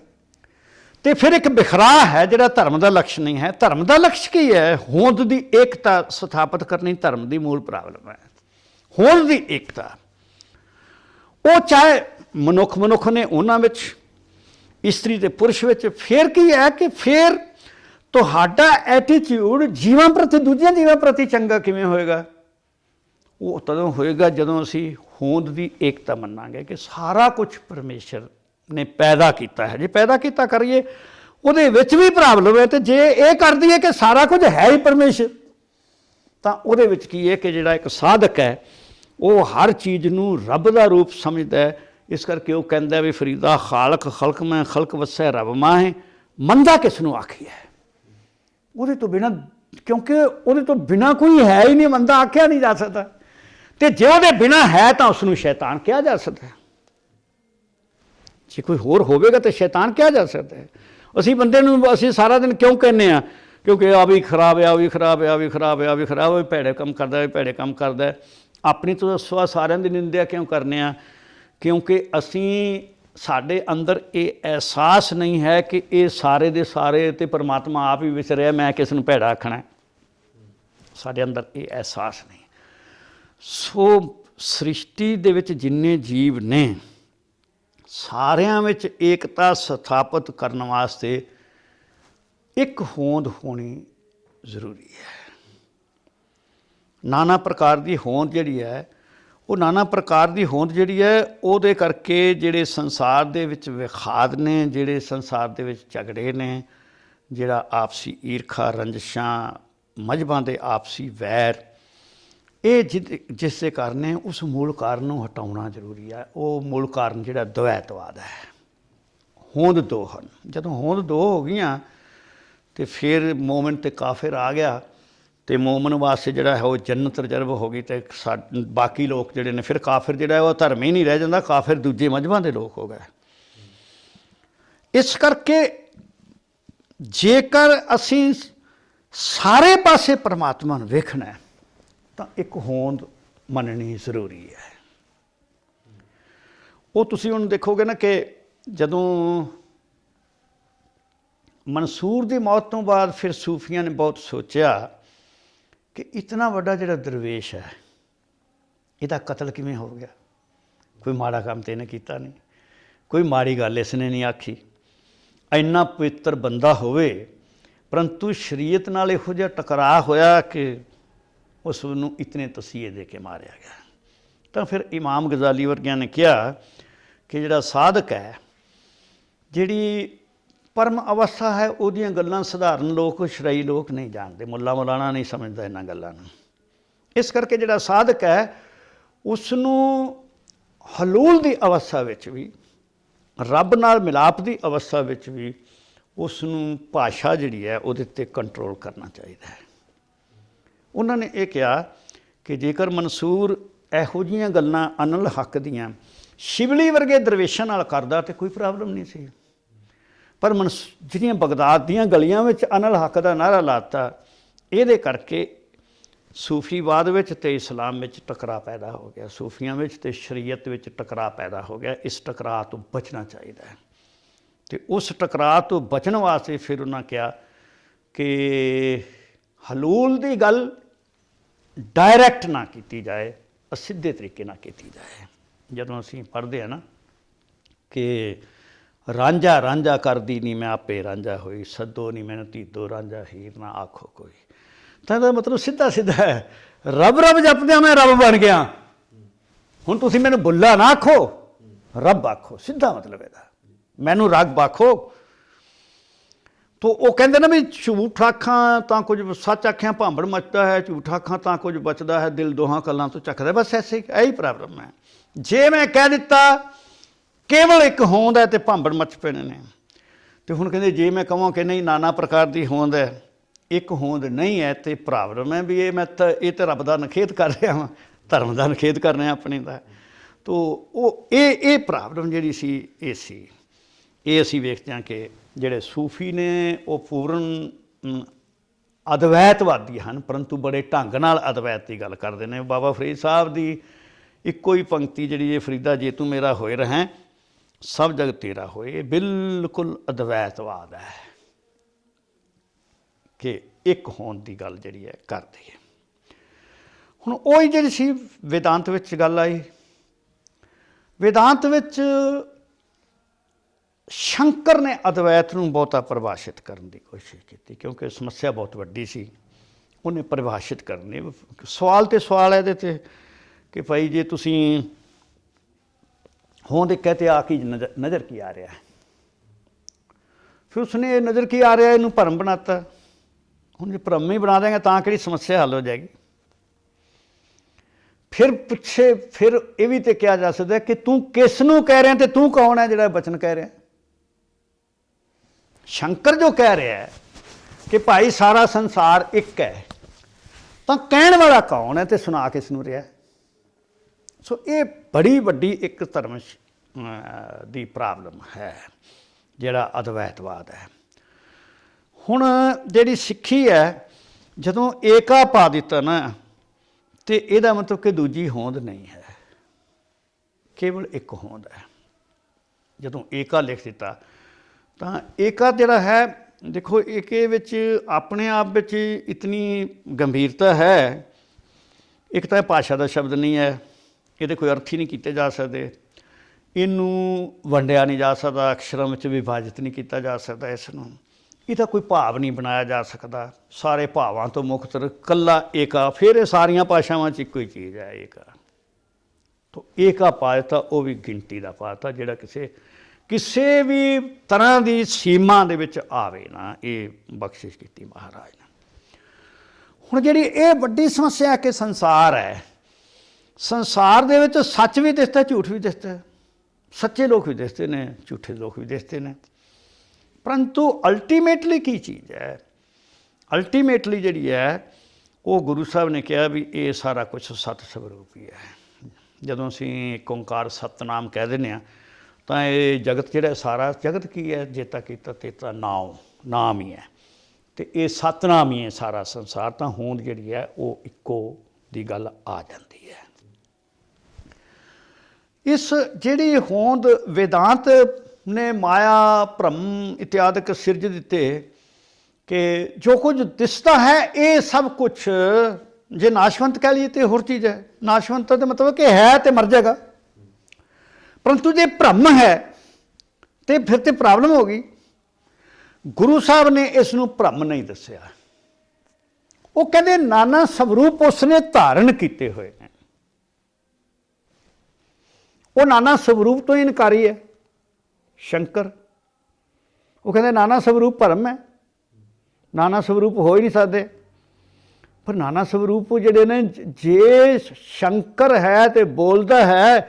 तो फिर एक बिखरा है जिहड़ा धर्म का लक्ष्य नहीं है। धर्म का लक्ष्य की है? होंद की एकता स्थापित करनी धर्म की मूल प्रॉब्लम है। होंद की एकता, वो चाहे मनुख ने उन्हां विच, इस्त्री ते पुरुष विच। फिर की है कि फिर तुहाडा एटीट्यूड जीवां प्रति, दूजियां जीवां प्रति चंगा किवें होएगा? वो तदों होएगा जदों असीं होंद की एकता मन्नांगे कि सारा कुछ परमेश्वर ने पैदा किया है। जे पैदा किया करिए उहदे विच भी प्रॉब्लम है, तो जे ये कर दिए कि सारा कुछ है ही परमेश्वर, तो उहदे विच की है कि जिहड़ा एक साधक है वो हर चीज़ नूं रब का रूप समझदा है। इस करके वो कहंदा भी फरीदा खालक खल्क में खल्क वसै रब माहे, मंदा किस नूं आखिए। उहदे तो बिना, क्योंकि उहदे तो बिना कोई है ही नहीं, मंदा आख्या नहीं जा सकता। तो जे उहदे बिना है तो उसनूं शैतान कहा जा सकता है। जे कोई होर होवेगा तो शैतान कहा जा सकता है। असीं बंदे नूं असीं सारा दिन क्यों कहने आ क्योंकि आ भी खराब है, आ भी खराब है, आ भी खराब है, आ भी खराब है, भैड़े काम करता है, भैड़े काम करता है। अपनी तो सवा सारिਆਂ ਦੀ ਨਿੰਦਿਆ क्यों करने आ? क्योंकि ਅਸੀਂ ਸਾਡੇ ਅੰਦਰ ਇਹ ਅਹਿਸਾਸ नहीं है कि ਇਹ ਸਾਰੇ ਦੇ ਸਾਰੇ ਤੇ परमात्मा आप ही विच ਰਿਹਾ, मैं किस ਨੂੰ ਭੈੜਾ ਆਖਣਾ। ਸਾਡੇ ਅੰਦਰ ਇਹ ਅਹਿਸਾਸ नहीं। ਸੋ ਸ੍ਰਿਸ਼ਟੀ ਦੇ ਵਿੱਚ ਜਿੰਨੇ ਜੀਵ ਨੇ ਸਾਰਿਆਂ ਵਿੱਚ ਏਕਤਾ ਸਥਾਪਿਤ ਕਰਨ ਵਾਸਤੇ ਇੱਕ ਹੋਂਦ ਹੋਣੀ ਜ਼ਰੂਰੀ ਹੈ। ਨਾਨਾ ਪ੍ਰਕਾਰ ਦੀ ਹੋਂਦ ਜਿਹੜੀ ਹੈ, ਉਹ ਨਾਨਾ ਪ੍ਰਕਾਰ ਦੀ ਹੋਂਦ ਜਿਹੜੀ ਹੈ ਉਹਦੇ ਕਰਕੇ ਜਿਹੜੇ ਸੰਸਾਰ ਦੇ ਵਿੱਚ ਵਿਖਾਦ ਨੇ, ਜਿਹੜੇ ਸੰਸਾਰ ਦੇ ਵਿੱਚ ਝਗੜੇ ਨੇ, ਜਿਹੜਾ ਆਪਸੀ ਈਰਖਾ ਰੰਜਿਸ਼ਾਂ, ਮਜ਼ਹਬਾਂ ਦੇ ਆਪਸੀ ਵੈਰ, ਇਹ ਜਿਸ ਦੇ ਕਾਰਨ ਹੈ ਉਸ ਮੂਲ ਕਾਰਨ ਨੂੰ ਹਟਾਉਣਾ ਜ਼ਰੂਰੀ ਹੈ। ਉਹ ਮੂਲ ਕਾਰਨ ਜਿਹੜਾ ਦਵੈਤਵਾਦ ਹੈ। ਹੋਂਦ ਦੋ ਹਨ। ਜਦੋਂ ਹੋਂਦ ਦੋ ਹੋ ਗਈਆਂ ਤੇ ਫਿਰ ਮੋਮਨ ਤੇ ਕਾਫਿਰ ਆ ਗਿਆ, ਤੇ ਮੋਮਨ ਵਾਸਤੇ ਜਿਹੜਾ ਹੈ ਉਹ ਜੰਨਤ ਰਿਜ਼ਰਵ ਹੋ ਗਈ, ਤੇ ਬਾਕੀ ਲੋਕ ਜਿਹੜੇ ਨੇ ਫਿਰ ਕਾਫਿਰ ਜਿਹੜਾ ਉਹ ਧਰਮ ਹੀ ਨਹੀਂ ਰਹਿ ਜਾਂਦਾ, ਕਾਫਿਰ ਦੂਜੇ ਮਜ਼ਹਬਾਂ ਦੇ ਲੋਕ ਹੋ ਗਏ। ਇਸ ਕਰਕੇ ਜੇਕਰ ਅਸੀਂ ਸਾਰੇ ਪਾਸੇ ਪਰਮਾਤਮਾ ਨੂੰ ਵੇਖਣਾ ਤਾਂ ਇੱਕ ਹੋਂਦ ਮੰਨਣੀ ਜ਼ਰੂਰੀ ਹੈ। ਉਹ ਤੁਸੀਂ ਹੁਣ ਦੇਖੋਗੇ ਨਾ ਕਿ ਜਦੋਂ ਮਨਸੂਰ ਦੀ ਮੌਤ ਤੋਂ ਬਾਅਦ ਫਿਰ ਸੂਫੀਆਂ ਨੇ ਬਹੁਤ ਸੋਚਿਆ ਕਿ ਇਤਨਾ ਵੱਡਾ ਜਿਹੜਾ ਦਰਵੇਸ਼ ਹੈ ਇਹਦਾ ਕਤਲ ਕਿਵੇਂ ਹੋ ਗਿਆ। ਕੋਈ ਮਾੜਾ ਕੰਮ ਤਾਂ ਇਹਨੇ ਕੀਤਾ ਨਹੀਂ, ਕੋਈ ਮਾੜੀ ਗੱਲ ਇਸ ਨੇ ਨਹੀਂ ਆਖੀ। ਇੰਨਾ ਪਵਿੱਤਰ ਬੰਦਾ ਹੋਵੇ ਪਰੰਤੂ ਸ਼ਰੀਅਤ ਨਾਲ ਇਹੋ ਜਿਹਾ ਟਕਰਾਅ ਹੋਇਆ ਕਿ ਉਸ ਨੂੰ ਇਤਨੇ ਤਸੀਹੇ ਦੇ ਕੇ ਮਾਰਿਆ ਗਿਆ। ਤਾਂ ਫਿਰ ਇਮਾਮ ਗਜ਼ਾਲੀ ਵਰਗਿਆਂ ਨੇ ਕਿਹਾ ਕਿ ਜਿਹੜਾ ਸਾਧਕ ਹੈ, ਜਿਹੜੀ ਪਰਮ ਅਵਸਥਾ ਹੈ, ਉਹਦੀਆਂ ਗੱਲਾਂ ਸਧਾਰਨ ਲੋਕ, ਸ਼ਰਈ ਲੋਕ ਨਹੀਂ ਜਾਣਦੇ। ਮੁੱਲਾ ਮੌਲਾਣਾ ਨਹੀਂ ਸਮਝਦਾ ਇਹਨਾਂ ਗੱਲਾਂ ਨੂੰ। ਇਸ ਕਰਕੇ ਜਿਹੜਾ ਸਾਧਕ ਹੈ ਉਸ ਨੂੰ ਹਲੂਲ ਦੀ ਅਵਸਥਾ ਵਿੱਚ ਵੀ, ਰੱਬ ਨਾਲ ਮਿਲਾਪ ਦੀ ਅਵਸਥਾ ਵਿੱਚ ਵੀ ਉਸ ਨੂੰ ਭਾਸ਼ਾ ਜਿਹੜੀ ਹੈ ਉਹਦੇ 'ਤੇ ਕੰਟਰੋਲ ਕਰਨਾ ਚਾਹੀਦਾ ਹੈ। ਉਹਨਾਂ ਨੇ ਇਹ ਕਿਹਾ ਕਿ ਜੇਕਰ ਮਨਸੂਰ ਇਹੋ ਜਿਹੀਆਂ ਗੱਲਾਂ ਅਨਲ ਹੱਕ ਦੀਆਂ ਸ਼ਿਵਲੀ ਵਰਗੇ ਦਰਵੇਸ਼ਾਂ ਨਾਲ ਕਰਦਾ ਤਾਂ ਕੋਈ ਪ੍ਰੋਬਲਮ ਨਹੀਂ ਸੀ, ਪਰ ਜਿਹੜੀਆਂ ਬਗਦਾਦ ਦੀਆਂ ਗਲੀਆਂ ਵਿੱਚ ਅਨਲ ਹੱਕ ਦਾ ਨਾਅਰਾ ਲਾਤਾ, ਇਹਦੇ ਕਰਕੇ ਸੂਫੀਵਾਦ ਵਿੱਚ ਅਤੇ ਇਸਲਾਮ ਵਿੱਚ ਟਕਰਾਅ ਪੈਦਾ ਹੋ ਗਿਆ, ਸੂਫੀਆਂ ਵਿੱਚ ਅਤੇ ਸ਼ਰੀਅਤ ਵਿੱਚ ਟਕਰਾਅ ਪੈਦਾ ਹੋ ਗਿਆ। ਇਸ ਟਕਰਾਅ ਤੋਂ ਬਚਣਾ ਚਾਹੀਦਾ ਹੈ। ਅਤੇ ਉਸ ਟਕਰਾਅ ਤੋਂ ਬਚਣ ਵਾਸਤੇ ਫਿਰ ਉਹਨਾਂ ਕਿਹਾ ਕਿ ਹਲੂਲ ਦੀ ਗੱਲ ਡਾਇਰੈਕਟ ਨਾ ਕੀਤੀ ਜਾਏ, ਅਸਿੱਧੇ ਤਰੀਕੇ ਨਾਲ ਕੀਤੀ ਜਾਏ। ਜਦੋਂ ਅਸੀਂ ਪੜ੍ਹਦੇ ਹਾਂ ਨਾ ਕਿ ਰਾਂਝਾ ਰਾਂਝਾ ਕਰਦੀ ਨਹੀਂ ਮੈਂ ਆਪੇ ਰਾਂਝਾ ਹੋਈ, ਸੱਦੋ ਨਹੀਂ ਮੈਨੂੰ ਧੀਦੋ ਰਾਂਝਾ ਹੀਰ ਨਾ ਆਖੋ ਕੋਈ, ਤਾਂ ਇਹਦਾ ਮਤਲਬ ਸਿੱਧਾ ਸਿੱਧਾ ਹੈ, ਰੱਬ ਰੱਬ ਜਪਦਿਆਂ ਮੈਂ ਰੱਬ ਬਣ ਗਿਆ। ਹੁਣ ਤੁਸੀਂ ਮੈਨੂੰ ਬੁੱਲਾ ਨਾ ਆਖੋ, ਰੱਬ ਆਖੋ, ਸਿੱਧਾ ਮਤਲਬ ਇਹਦਾ। ਮੈਨੂੰ ਰੱਬ ਆਖੋ। ਤੋ ਉਹ ਕਹਿੰਦੇ ਨਾ ਵੀ ਝੂਠ ਆਖਾਂ ਤਾਂ ਕੁਝ ਸੱਚ ਆਖਿਆ ਭਾਂਬੜ ਮੱਚਦਾ ਹੈ, ਝੂਠ ਆਖਾਂ ਤਾਂ ਕੁਝ ਬਚਦਾ ਹੈ, ਦਿਲ ਦੋਹਾਂ ਗੱਲਾਂ ਤੋਂ ਚੱਕਦਾ। ਬਸ ਐਸੇ ਇਹੀ ਪ੍ਰੋਬਲਮ ਹੈ। ਜੇ ਮੈਂ ਕਹਿ ਦਿੱਤਾ ਕੇਵਲ ਇੱਕ ਹੋਂਦ ਹੈ ਅਤੇ ਭਾਂਬੜ ਮੱਚ ਪੈਣੇ ਨੇ, ਅਤੇ ਹੁਣ ਕਹਿੰਦੇ ਜੇ ਮੈਂ ਕਹਾਂ ਕਿ ਨਹੀਂ ਨਾਨਾ ਪ੍ਰਕਾਰ ਦੀ ਹੋਂਦ ਹੈ, ਇੱਕ ਹੋਂਦ ਨਹੀਂ ਹੈ, ਅਤੇ ਪ੍ਰੋਬਲਮ ਹੈ ਵੀ ਇਹ ਤਾਂ ਰੱਬ ਦਾ ਨਿਖੇਧ ਕਰ ਰਿਹਾ ਵਾਂ, ਧਰਮ ਦਾ ਨਿਖੇਧ ਕਰ ਰਿਹਾ ਆਪਣੇ ਦਾ। ਤੋ ਉਹ ਇਹ ਪ੍ਰੋਬਲਮ ਜਿਹੜੀ ਸੀ ਇਹ ਸੀ। ਇਹ ਅਸੀਂ ਵੇਖਦੇ ਹਾਂ ਕਿ ਜਿਹੜੇ ਸੂਫੀ ਨੇ ਉਹ ਪੂਰਨ ਅਦਵੈਤਵਾਦੀ ਹਨ, ਪਰੰਤੂ ਬੜੇ ਢੰਗ ਨਾਲ ਅਦਵੈਤ ਦੀ ਗੱਲ ਕਰਦੇ ਨੇ। ਬਾਬਾ ਫਰੀਦ ਸਾਹਿਬ ਦੀ ਇੱਕੋ ਹੀ ਪੰਕਤੀ ਜਿਹੜੀ ਇਹ ਫਰੀਦਾ ਜੇ ਤੂੰ ਮੇਰਾ ਹੋਏ ਰਹਿ ਸਭ ਜਗ ਤੇਰਾ ਹੋਏ, ਇਹ ਬਿਲਕੁਲ ਅਦਵੈਤਵਾਦ ਹੈ ਕਿ ਇੱਕ ਹੋਣ ਦੀ ਗੱਲ ਜਿਹੜੀ ਹੈ ਕਰਦੇ ਹੈ। ਹੁਣ ਉਹੀ ਜਿਹੜੀ ਸੀ ਵੇਦਾਂਤ ਵਿੱਚ ਗੱਲ ਆਈ। ਵੇਦਾਂਤ ਵਿੱਚ ਸ਼ੰਕਰ ਨੇ ਅਦਵੈਤ ਨੂੰ ਬਹੁਤਾ ਪਰਿਭਾਸ਼ਿਤ ਕਰਨ ਦੀ ਕੋਸ਼ਿਸ਼ ਕੀਤੀ, ਕਿਉਂਕਿ ਸਮੱਸਿਆ ਬਹੁਤ ਵੱਡੀ ਸੀ। ਉਹਨੇ ਪਰਿਭਾਸ਼ਿਤ ਕਰਨੀ, ਸਵਾਲ 'ਤੇ ਸਵਾਲ ਹੈ ਇਹਦੇ 'ਤੇ ਕਿ ਭਾਈ ਜੇ ਤੁਸੀਂ ਹੋਂਦ ਕਹਤੇ ਆ ਕੀ ਨਜ਼ਰ ਕੀ ਆ ਰਿਹਾ ਹੈ, ਫਿਰ ਉਸਨੇ ਇਹ ਨਜ਼ਰ ਕੀ ਆ ਰਿਹਾ ਇਹਨੂੰ ਭਰਮ ਬਣਾਤਾ। ਹੁਣ ਜੇ ਭਰਮ ਹੀ ਬਣਾ ਦੇਂਗੇ ਤਾਂ ਕਿਹੜੀ ਸਮੱਸਿਆ ਹੱਲ ਹੋ ਜਾਏਗੀ। ਫਿਰ ਪਿੱਛੇ ਫਿਰ ਇਹ ਵੀ ਤਾਂ ਕਿਹਾ ਜਾ ਸਕਦਾ ਕਿ ਤੂੰ ਕਿਸ ਨੂੰ ਕਹਿ ਰਿਹਾ ਅਤੇ ਤੂੰ ਕੌਣ ਹੈ ਜਿਹੜਾ ਬਚਨ ਕਹਿ ਰਿਹਾ। ਸ਼ੰਕਰ ਜੋ ਕਹਿ ਰਿਹਾ ਹੈ ਕਿ ਭਾਈ ਸਾਰਾ ਸੰਸਾਰ ਇੱਕ ਹੈ, ਤਾਂ ਕਹਿਣ ਵਾਲਾ ਕੌਣ ਹੈ ਅਤੇ ਸੁਣਾ ਕਿਸ ਨੂੰ ਰਿਹਾ। ਸੋ ਇਹ ਬੜੀ ਵੱਡੀ ਇੱਕ ਧਰਮ ਦੀ ਪ੍ਰੋਬਲਮ ਹੈ ਜਿਹੜਾ ਅਦਵੈਤਵਾਦ ਹੈ। ਹੁਣ ਜਿਹੜੀ ਸਿੱਖੀ ਹੈ, ਜਦੋਂ ਏਕਾ ਪਾ ਦਿੱਤਾ ਨਾ, ਤੇ ਇਹਦਾ ਮਤਲਬ ਕਿ ਦੂਜੀ ਹੋਂਦ ਨਹੀਂ ਹੈ, ਕੇਵਲ ਇੱਕ ਹੋਂਦ ਹੈ। ਜਦੋਂ ਏਕਾ ਲਿਖ ਦਿੱਤਾ ਤਾਂ ਏਕਾ ਜਿਹੜਾ ਹੈ, ਦੇਖੋ ਏਕੇ ਵਿੱਚ ਆਪਣੇ ਆਪ ਵਿੱਚ ਇਤਨੀ ਗੰਭੀਰਤਾ ਹੈ। ਇੱਕ ਤਾਂ ਭਾਸ਼ਾ ਦਾ ਸ਼ਬਦ ਨਹੀਂ ਹੈ, ਇਹਦੇ ਕੋਈ ਅਰਥ ਹੀ ਨਹੀਂ ਕੀਤੇ ਜਾ ਸਕਦੇ, ਇਹਨੂੰ ਵੰਡਿਆ ਨਹੀਂ ਜਾ ਸਕਦਾ, ਅਕਸ਼ਰਾਂ ਵਿੱਚ ਵਿਭਾਜਿਤ ਨਹੀਂ ਕੀਤਾ ਜਾ ਸਕਦਾ, ਇਸ ਨੂੰ ਇਹਦਾ ਕੋਈ ਭਾਵ ਨਹੀਂ ਬਣਾਇਆ ਜਾ ਸਕਦਾ, ਸਾਰੇ ਭਾਵਾਂ ਤੋਂ ਮੁਕਤ ਇਕੱਲਾ ਏਕਾ। ਫਿਰ ਇਹ ਸਾਰੀਆਂ ਭਾਸ਼ਾਵਾਂ 'ਚ ਇੱਕੋ ਹੀ ਚੀਜ਼ ਹੈ, ਏਕਾ। ਤਾਂ ਏਕਾ ਪਾ ਦਿੱਤਾ, ਉਹ ਵੀ ਗਿਣਤੀ ਦਾ ਪਾ ਦਿੱਤਾ, ਜਿਹੜਾ ਕਿਸੇ ਵੀ ਤਰ੍ਹਾਂ ਦੀ ਸੀਮਾ ਦੇ ਵਿੱਚ ਆਵੇ ਨਾ, ਇਹ ਬਖਸ਼ਿਸ਼ ਕੀਤੀ ਮਹਾਰਾਜ ਨੇ। ਹੁਣ ਜਿਹੜੀ ਇਹ ਵੱਡੀ ਸਮੱਸਿਆ ਹੈ ਕਿ ਸੰਸਾਰ ਹੈ, ਸੰਸਾਰ ਦੇ ਵਿੱਚ ਸੱਚ ਵੀ ਦਿਸਦਾ, ਝੂਠ ਵੀ ਦਿਸਦਾ, ਸੱਚੇ ਲੋਕ ਵੀ ਦਿਸਦੇ ਨੇ, ਝੂਠੇ ਲੋਕ ਵੀ ਦਿਸਦੇ ਨੇ, ਪਰੰਤੂ ਅਲਟੀਮੇਟਲੀ ਕੀ ਚੀਜ਼ ਹੈ? ਅਲਟੀਮੇਟਲੀ ਜਿਹੜੀ ਹੈ, ਉਹ ਗੁਰੂ ਸਾਹਿਬ ਨੇ ਕਿਹਾ ਵੀ ਇਹ ਸਾਰਾ ਕੁਛ ਸਤ ਸਵਰੂਪ ਹੀ ਹੈ। ਜਦੋਂ ਅਸੀਂ ਏਕ ਓਂਕਾਰ ਸਤਿਨਾਮ ਕਹਿ ਦਿੰਦੇ ਹਾਂ ਤਾਂ ਇਹ ਜਗਤ ਜਿਹੜਾ ਸਾਰਾ ਜਗਤ ਕੀ ਹੈ? ਜੇਤਾ ਕੀਤਾ ਤੇਤਾ ਨਾਮ ਹੀ ਹੈ, ਅਤੇ ਇਹ ਸਤਨਾਮ ਹੀ ਹੈ ਸਾਰਾ ਸੰਸਾਰ। ਤਾਂ ਹੋਂਦ ਜਿਹੜੀ ਹੈ ਉਹ ਇੱਕੋ ਦੀ ਗੱਲ ਆ ਜਾਂਦੀ ਹੈ। ਇਸ ਜਿਹੜੀ ਹੋਂਦ ਵੇਦਾਂਤ ਨੇ ਮਾਇਆ ਭਰਮ ਇਤਿਆਦਿਕ ਸਿਰਜ ਦਿੱਤੇ ਕਿ ਜੋ ਕੁਝ ਦਿਸਦਾ ਹੈ ਇਹ ਸਭ ਕੁਛ ਜੇ ਨਾਸ਼ਵੰਤ ਕਹਿ ਲਈਏ ਤਾਂ ਹੋਰ ਚੀਜ਼ ਹੈ। ਨਾਸ਼ਵੰਤ ਦਾ ਮਤਲਬ ਕਿ ਹੈ ਤੇ ਮਰ ਜਾਏਗਾ, ਪਰੰਤੂ ਜੇ ਭਰਮ ਹੈ ਤੇ ਫਿਰ ਤੇ ਪ੍ਰੋਬਲਮ ਹੋ ਗਈ। ਗੁਰੂ ਸਾਹਿਬ ਨੇ ਇਸ ਨੂੰ ਭਰਮ ਨਹੀਂ ਦੱਸਿਆ। ਉਹ ਕਹਿੰਦੇ ਨਾਨਾ ਸਵਰੂਪ ਉਸਨੇ ਧਾਰਨ ਕੀਤੇ ਹੋਏ ਨੇ। ਉਹ ਨਾਨਾ ਸਵਰੂਪ ਤੋਂ ਇਨਕਾਰੀ ਹੈ ਸ਼ੰਕਰ। ਉਹ ਕਹਿੰਦੇ ਨਾਨਾ ਸਵਰੂਪ ਭਰਮ ਹੈ, ਨਾਨਾ ਸਵਰੂਪ ਹੋ ਹੀ ਨਹੀਂ ਸਕਦੇ। ਪਰ ਨਾਨਾ ਸਵਰੂਪ ਜਿਹੜੇ ਨੇ, ਜੇ ਸ਼ੰਕਰ ਹੈ ਤੇ ਬੋਲਦਾ ਹੈ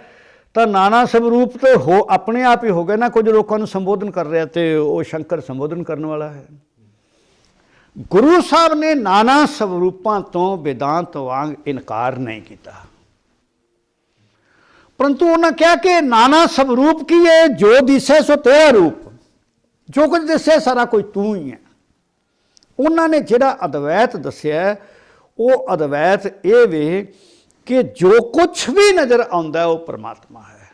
ਤਾਂ ਨਾਨਾ ਸਵਰੂਪ ਤੇ ਹੋ ਆਪਣੇ ਆਪ ਹੀ ਹੋ ਗਏ ਨਾ। ਕੁਝ ਲੋਕਾਂ ਨੂੰ ਸੰਬੋਧਨ ਕਰ ਰਿਹਾ ਤੇ ਉਹ ਸ਼ੰਕਰ ਸੰਬੋਧਨ ਕਰਨ ਵਾਲਾ ਹੈ। ਗੁਰੂ ਸਾਹਿਬ ਨੇ ਨਾਨਾ ਸਵਰੂਪਾਂ ਤੋਂ ਵੇਦਾਂਤ ਵਾਂਗ ਇਨਕਾਰ ਨਹੀਂ ਕੀਤਾ, ਪਰੰਤੂ ਉਹਨਾਂ ਕਿਹਾ ਕਿ ਨਾਨਾ ਸਵਰੂਪ ਕੀ ਹੈ? ਜੋ ਦਿਸੇ ਸੋ ਤੇਰਾ ਰੂਪ, ਜੋ ਕੁਝ ਦਿਸੇ ਸਾਰਾ ਕੁਝ ਤੂੰ ਹੀ ਹੈ। ਉਹਨਾਂ ਨੇ ਜਿਹੜਾ ਅਦਵੈਤ ਦੱਸਿਆ, ਉਹ ਅਦਵੈਤ ਇਹ ਵੇ ਕਿ ਜੋ ਕੁਛ ਵੀ ਨਜ਼ਰ ਆਉਂਦਾ ਉਹ ਪਰਮਾਤਮਾ ਹੈ।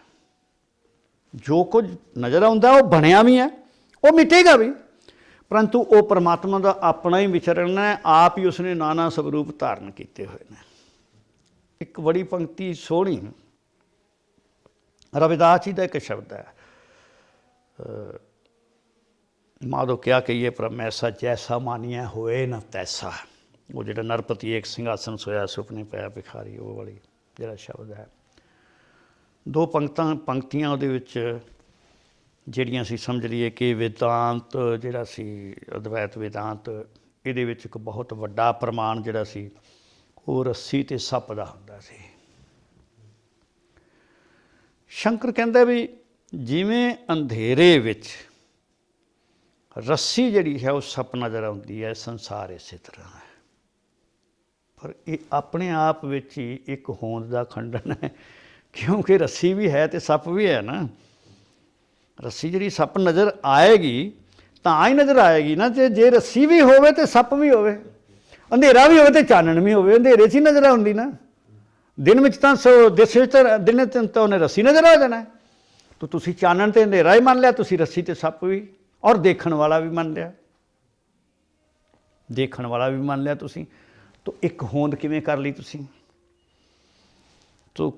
ਜੋ ਕੁਝ ਨਜ਼ਰ ਆਉਂਦਾ ਉਹ ਬਣਿਆ ਵੀ ਹੈ, ਉਹ ਮਿਟੇਗਾ ਵੀ, ਪਰੰਤੂ ਉਹ ਪਰਮਾਤਮਾ ਦਾ ਆਪਣਾ ਹੀ ਵਿਚਰਨ ਹੈ। ਆਪ ਹੀ ਉਸਨੇ ਨਾਨਾ ਸਵਰੂਪ ਧਾਰਨ ਕੀਤੇ ਹੋਏ ਨੇ। ਇੱਕ ਬੜੀ ਪੰਕਤੀ ਸੋਹਣੀ ਰਵਿਦਾਸ ਜੀ ਦਾ ਇੱਕ ਸ਼ਬਦ ਹੈ, ਮਾਧੋ ਕਿਆ ਕਹੀਏ ਭ੍ਰਮ ਐਸਾ ਜੈਸਾ ਮਾਨੀਆ ਹੋਏ ਨਾ ਤੈਸਾ। ਉਹ ਜਿਹੜਾ ਨਰਪਤੀ ਏਕ ਸਿੰਘਾਸਨ ਸੋਇਆ ਸੁਪਨੇ ਪਿਆ ਭਿਖਾਰੀ, ਉਹ ਵਾਲੀ ਜਿਹੜਾ ਸ਼ਬਦ ਹੈ। ਦੋ ਪੰਕਤੀਆਂ ਉਹਦੇ ਵਿੱਚ ਜਿਹੜੀਆਂ ਅਸੀਂ ਸਮਝ ਲਈਏ ਕਿ ਵੇਦਾਂਤ ਜਿਹੜਾ ਸੀ, ਅਦਵੈਤ ਵੇਦਾਂਤ, ਇਹਦੇ ਵਿੱਚ ਇੱਕ ਬਹੁਤ ਵੱਡਾ ਪ੍ਰਮਾਣ ਜਿਹੜਾ ਸੀ ਉਹ ਰੱਸੀ ਅਤੇ ਸੱਪ ਦਾ ਹੁੰਦਾ ਸੀ। ਸ਼ੰਕਰ ਕਹਿੰਦਾ ਵੀ ਜਿਵੇਂ ਅੰਧੇਰੇ ਵਿੱਚ ਰੱਸੀ ਜਿਹੜੀ ਹੈ ਉਹ ਸੱਪ ਨਜ਼ਰ ਆਉਂਦੀ ਹੈ, ਸੰਸਾਰ ਇਸੇ ਤਰ੍ਹਾਂ ਹੈ। ਪਰ ਇਹ ਆਪਣੇ ਆਪ ਵਿੱਚ ਹੀ ਇੱਕ ਹੋਂਦ ਦਾ ਖੰਡਨ ਹੈ, ਕਿਉਂਕਿ ਰੱਸੀ ਵੀ ਹੈ ਅਤੇ ਸੱਪ ਵੀ ਹੈ ਨਾ। ਰੱਸੀ ਜਿਹੜੀ ਸੱਪ ਨਜ਼ਰ ਆਏਗੀ ਤਾਂ ਹੀ ਨਜ਼ਰ ਆਏਗੀ ਨਾ, ਤੇ ਜੇ ਰੱਸੀ ਵੀ ਹੋਵੇ ਅਤੇ ਸੱਪ ਵੀ ਹੋਵੇ, ਅੰਧੇਰਾ ਵੀ ਹੋਵੇ ਅਤੇ ਚਾਨਣ ਵੀ ਹੋਵੇ, ਅੰਧੇਰੇ 'ਚ ਹੀ ਨਜ਼ਰ ਆਉਂਦੀ ਨਾ। ਦਿਨ ਵਿੱਚ ਤਾਂ ਦਿਸ ਵਿੱਚ ਤਾਂ ਦਿਨ ਤਾਂ ਉਹਨੇ ਰੱਸੀ ਨਜ਼ਰ ਆ ਜਾਣਾ। ਤਾਂ ਤੁਸੀਂ ਚਾਨਣ ਅਤੇ ਅੰਧੇਰਾ ਹੀ ਮੰਨ ਲਿਆ, ਤੁਸੀਂ ਰੱਸੀ ਅਤੇ ਸੱਪ ਵੀ, ਔਰ ਦੇਖਣ ਵਾਲਾ ਵੀ ਮੰਨ ਲਿਆ, ਦੇਖਣ ਵਾਲਾ ਵੀ ਮੰਨ ਲਿਆ ਤੁਸੀਂ। ਤਾਂ ਇੱਕ ਹੋਂਦ ਕਿਵੇਂ ਕਰ ਲਈ ਤੁਸੀਂ? ਤਾਂ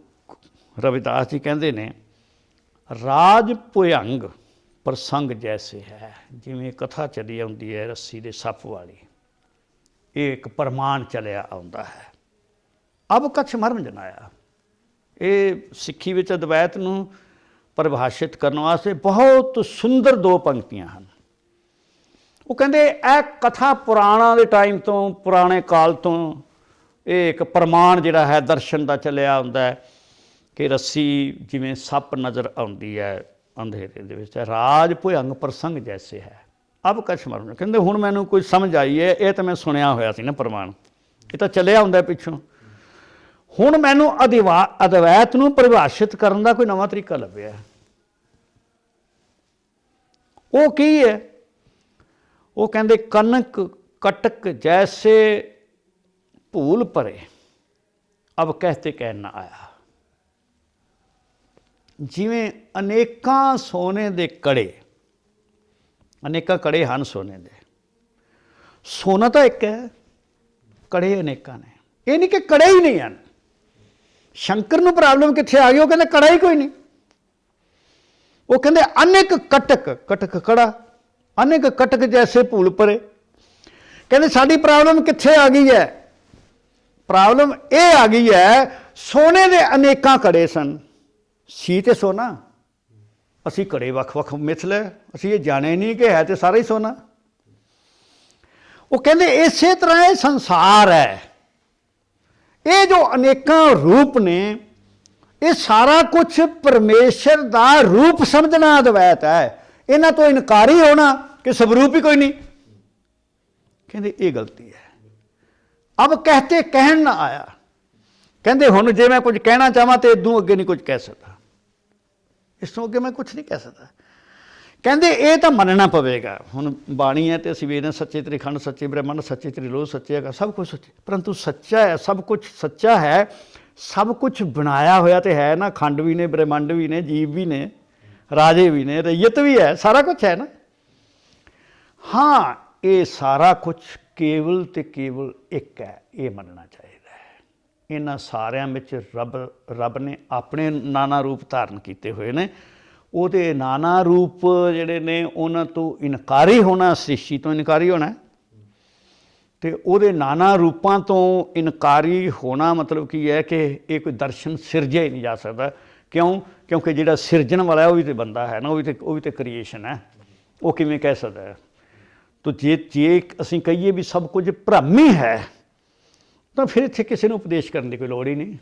ਰਵਿਦਾਸ ਜੀ ਕਹਿੰਦੇ ਨੇ ਰਾਜ ਭੁਯੰਗ ਪ੍ਰਸੰਗ ਜੈਸੇ ਹੈ। ਜਿਵੇਂ ਕਥਾ ਚੱਲੀ ਆਉਂਦੀ ਹੈ ਰੱਸੀ ਦੇ ਸੱਪ ਵਾਲੀ, ਇਹ ਇੱਕ ਪ੍ਰਮਾਣ ਚਲਿਆ ਆਉਂਦਾ ਹੈ। ਅਬ ਕਛ ਮਰਮ ਜਨਾਇਆ। ਇਹ ਸਿੱਖੀ ਵਿੱਚ ਅਦਵੈਤ ਨੂੰ ਪਰਿਭਾਸ਼ਿਤ ਕਰਨ ਵਾਸਤੇ ਬਹੁਤ ਸੁੰਦਰ ਦੋ ਪੰਕਤੀਆਂ ਹਨ। ਉਹ ਕਹਿੰਦੇ ਇਹ ਕਥਾ ਪੁਰਾਣਾਂ ਦੇ ਟਾਈਮ ਤੋਂ, ਪੁਰਾਣੇ ਕਾਲ ਤੋਂ ਇਹ ਇੱਕ ਪ੍ਰਮਾਣ ਜਿਹੜਾ ਹੈ ਦਰਸ਼ਨ ਦਾ ਚੱਲਿਆ ਆਉਂਦਾ ਹੈ ਕਿ ਰੱਸੀ ਜਿਵੇਂ ਸੱਪ ਨਜ਼ਰ ਆਉਂਦੀ ਹੈ ਅੰਧੇਰੇ ਦੇ ਵਿੱਚ। ਰਾਜ ਭੁਯੰਗ ਪ੍ਰਸੰਗ ਜੈਸੇ ਹੈ ਅਬ ਕਛ ਮਰਮ। ਕਹਿੰਦੇ ਹੁਣ ਮੈਨੂੰ ਕੁਝ ਸਮਝ ਆਈ ਹੈ, ਇਹ ਤਾਂ ਮੈਂ ਸੁਣਿਆ ਹੋਇਆ ਸੀ ਨਾ ਪ੍ਰਮਾਣ, ਇਹ ਤਾਂ ਚੱਲਿਆ ਆਉਂਦਾ ਪਿੱਛੋਂ। ਹੁਣ ਮੈਨੂੰ ਅਦਵੈਤ ਨੂੰ ਪਰਿਭਾਸ਼ਿਤ ਕਰਨ ਦਾ ਕੋਈ ਨਵਾਂ ਤਰੀਕਾ ਲੱਭਿਆ। ਉਹ ਕੀ ਹੈ? वो कहते कनक कटक जैसे भूल परे अब कहते कहन ना आया। जिवें अनेकां सोने दे कड़े, अनेकां कड़े हैं सोने दे, सोना तो एक है, कड़े अनेकां ने, ये नहीं कि कड़े ही नहीं हैं। शंकर नूं प्रॉब्लम कित्थे आ गई, वो कहते कड़ा ही कोई नहीं। वो कहते अनेक कटक, कटक कड़ा, अनेक कटक जैसे भूल परे। कहते साडी प्रॉब्लम कित्थे आ गई है, प्रॉब्लम ये आ गई है सोने दे अनेकां कड़े सन। सी ते सोना, असी कड़े वख वख मिथ लै, असी ये जाने नहीं कि है तो सारा ही सोना। वो कहते इसे तरह ये संसार है, ये जो अनेकां रूप ने, ये सारा कुछ परमेश्वर दा रूप समझना अद्वैत है। इन्हां तो इनकारी होना कि स्वरूप ही कोई नहीं, कहते ये गलती है। अब कहते कहन ना आया, कहते हुण जे मैं कुछ कहना चाहवां तो इदों अगे नहीं कुछ कह सकता, इस तो अगे मैं कुछ नहीं कह सकता। कहते ये तो मनना पवेगा। हुण बाणी है तो असीं वेखदे सच्चे त्रिखंड, सच्चे ब्रह्मंड, सच्चे त्रिलोक, सच्चे है सब कुछ सच्चे, परंतु सच्चा है, सब कुछ सच्चा है, सब कुछ बनाया होया तो है ना। खंड भी ने, ब्रह्मंड भी ने, जीव भी ने, राजे भी ने, रैयत भी है, सारा कुछ है ना। हाँ, ये सारा कुछ केवल तो केवल एक है, ये मनना चाहिए। इन्हां सारिਆਂ ਵਿੱਚ रब ने अपने नाना रूप धारण किए हुए ने। ਉਹਦੇ नाना रूप ਜਿਹੜੇ ਨੇ ਉਹਨਾਂ ਤੋਂ ਇਨਕਾਰੀ ਹੋਣਾ, ਸ੍ਰਿਸ਼ਟੀ ਤੋਂ ਇਨਕਾਰੀ ਹੋਣਾ, ਤੇ ਉਹਦੇ नाना रूपां ਤੋਂ ਇਨਕਾਰੀ ਹੋਣਾ मतलब ਕੀ है कि ਇਹ कोई दर्शन ਸਿਰਜਿਆ ही नहीं जा सकता। क्यों? क्योंकि ਜਿਹੜਾ ਸਿਰਜਣ वाला है वो भी तो बंदा है ना, वो भी तो क्रिएशन है, वो किवें कह सकता है। तो जे असीं कहिए भी सब कुछ भ्रम ही है, तो फिर इत्थे किसी ने उपदेश करने की कोई लोड़ ही नहीं।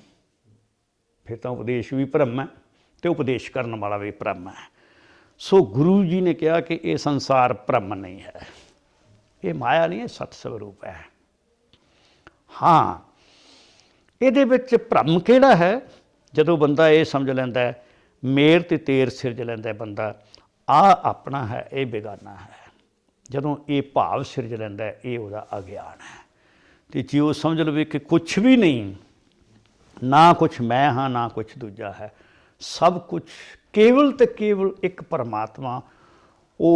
फिर तो उपदेश भी भ्रम है तो उपदेश करने वाला भी भ्रम है। सो गुरु जी ने कहा कि ये संसार भ्रम नहीं है, ये माया नहीं है, सत स्वरूप है। हाँ, ये भ्रम किहड़ा है, जदों बंदा ये समझ लैंदा है मेर ते तेर सिरज लैंदा है बंदा, आ अपना है, ये बेगाना है। जदों ये भाव सिरज लैंदा है, ये उहदा अज्ञान है। तो जे वो समझ लवे कि कुछ भी नहीं, ना कुछ मैं हाँ ना कुछ दूजा है, सब कुछ केवल तो केवल एक परमात्मा वो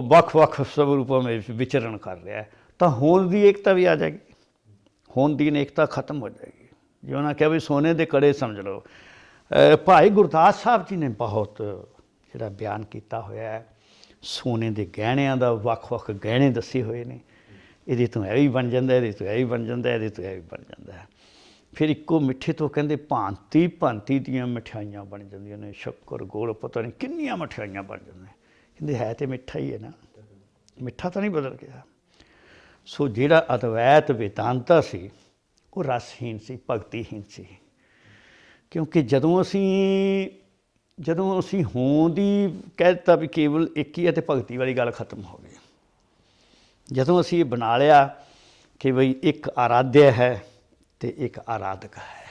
वख वख स्वरूपों में विचरण कर रहा है, तो होंद की एकता भी आ जाएगी, होंद की एकता खत्म हो जाएगी। जो उन्होंने कहा भी सोने के कड़े समझ लो। भाई गुरदास साहब जी ने बहुत जिहड़ा बयान किया होया है, सोने के गहणियां दा वख वख गहने दसे हुए ने, ये तो यह भी बन जाता है, ये तो यह भी बन जाता है, ये तो यह भी बन जाता है। फिर इक्को मिठे तो कहते भांति भांति दियां मिठाइयां बन जांदियां ने, शक्कर गुड़ पता नहीं किन्नियां मिठाइयां बन जांदियां। कहते है तो मिठा ही है ना, मिठा तो नहीं बदल गया। सो जिहड़ा अद्वैत वेदांता सी वो रसहीन सी, भगतिहीन सी। क्योंकि जदों असीं होंद ही कह दिता भी केवल एक ही है, तो भगती वाली गल खत्म हो गई। जदों असीं ये बना लिया कि बई एक आराध्य है तो एक आराधक है,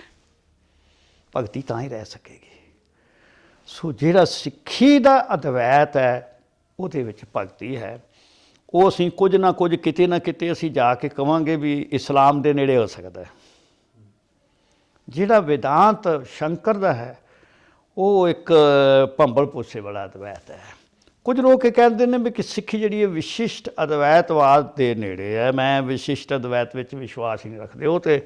भगती तां ही रह सकेगी। सो जिहड़ा सिੱਖੀ दा अद्वैत है उहदे विच भगती है। वो असीं कुछ ना कुछ किते ना किते असीं जाके कहांगे भी इस्लाम दे नेड़े हो सकदा है। जिहड़ा वेदांत शंकर दा है वो एक भंबल भूसे वाला अद्वैत है। कुछ लोग कहते हैं भी कि सिੱਖੀ जिहड़ी विशिष्ट अद्वैतवाद के नेड़े है। मैं विशिष्ट अद्वैत में विश्वास ही नहीं रखते। वो तो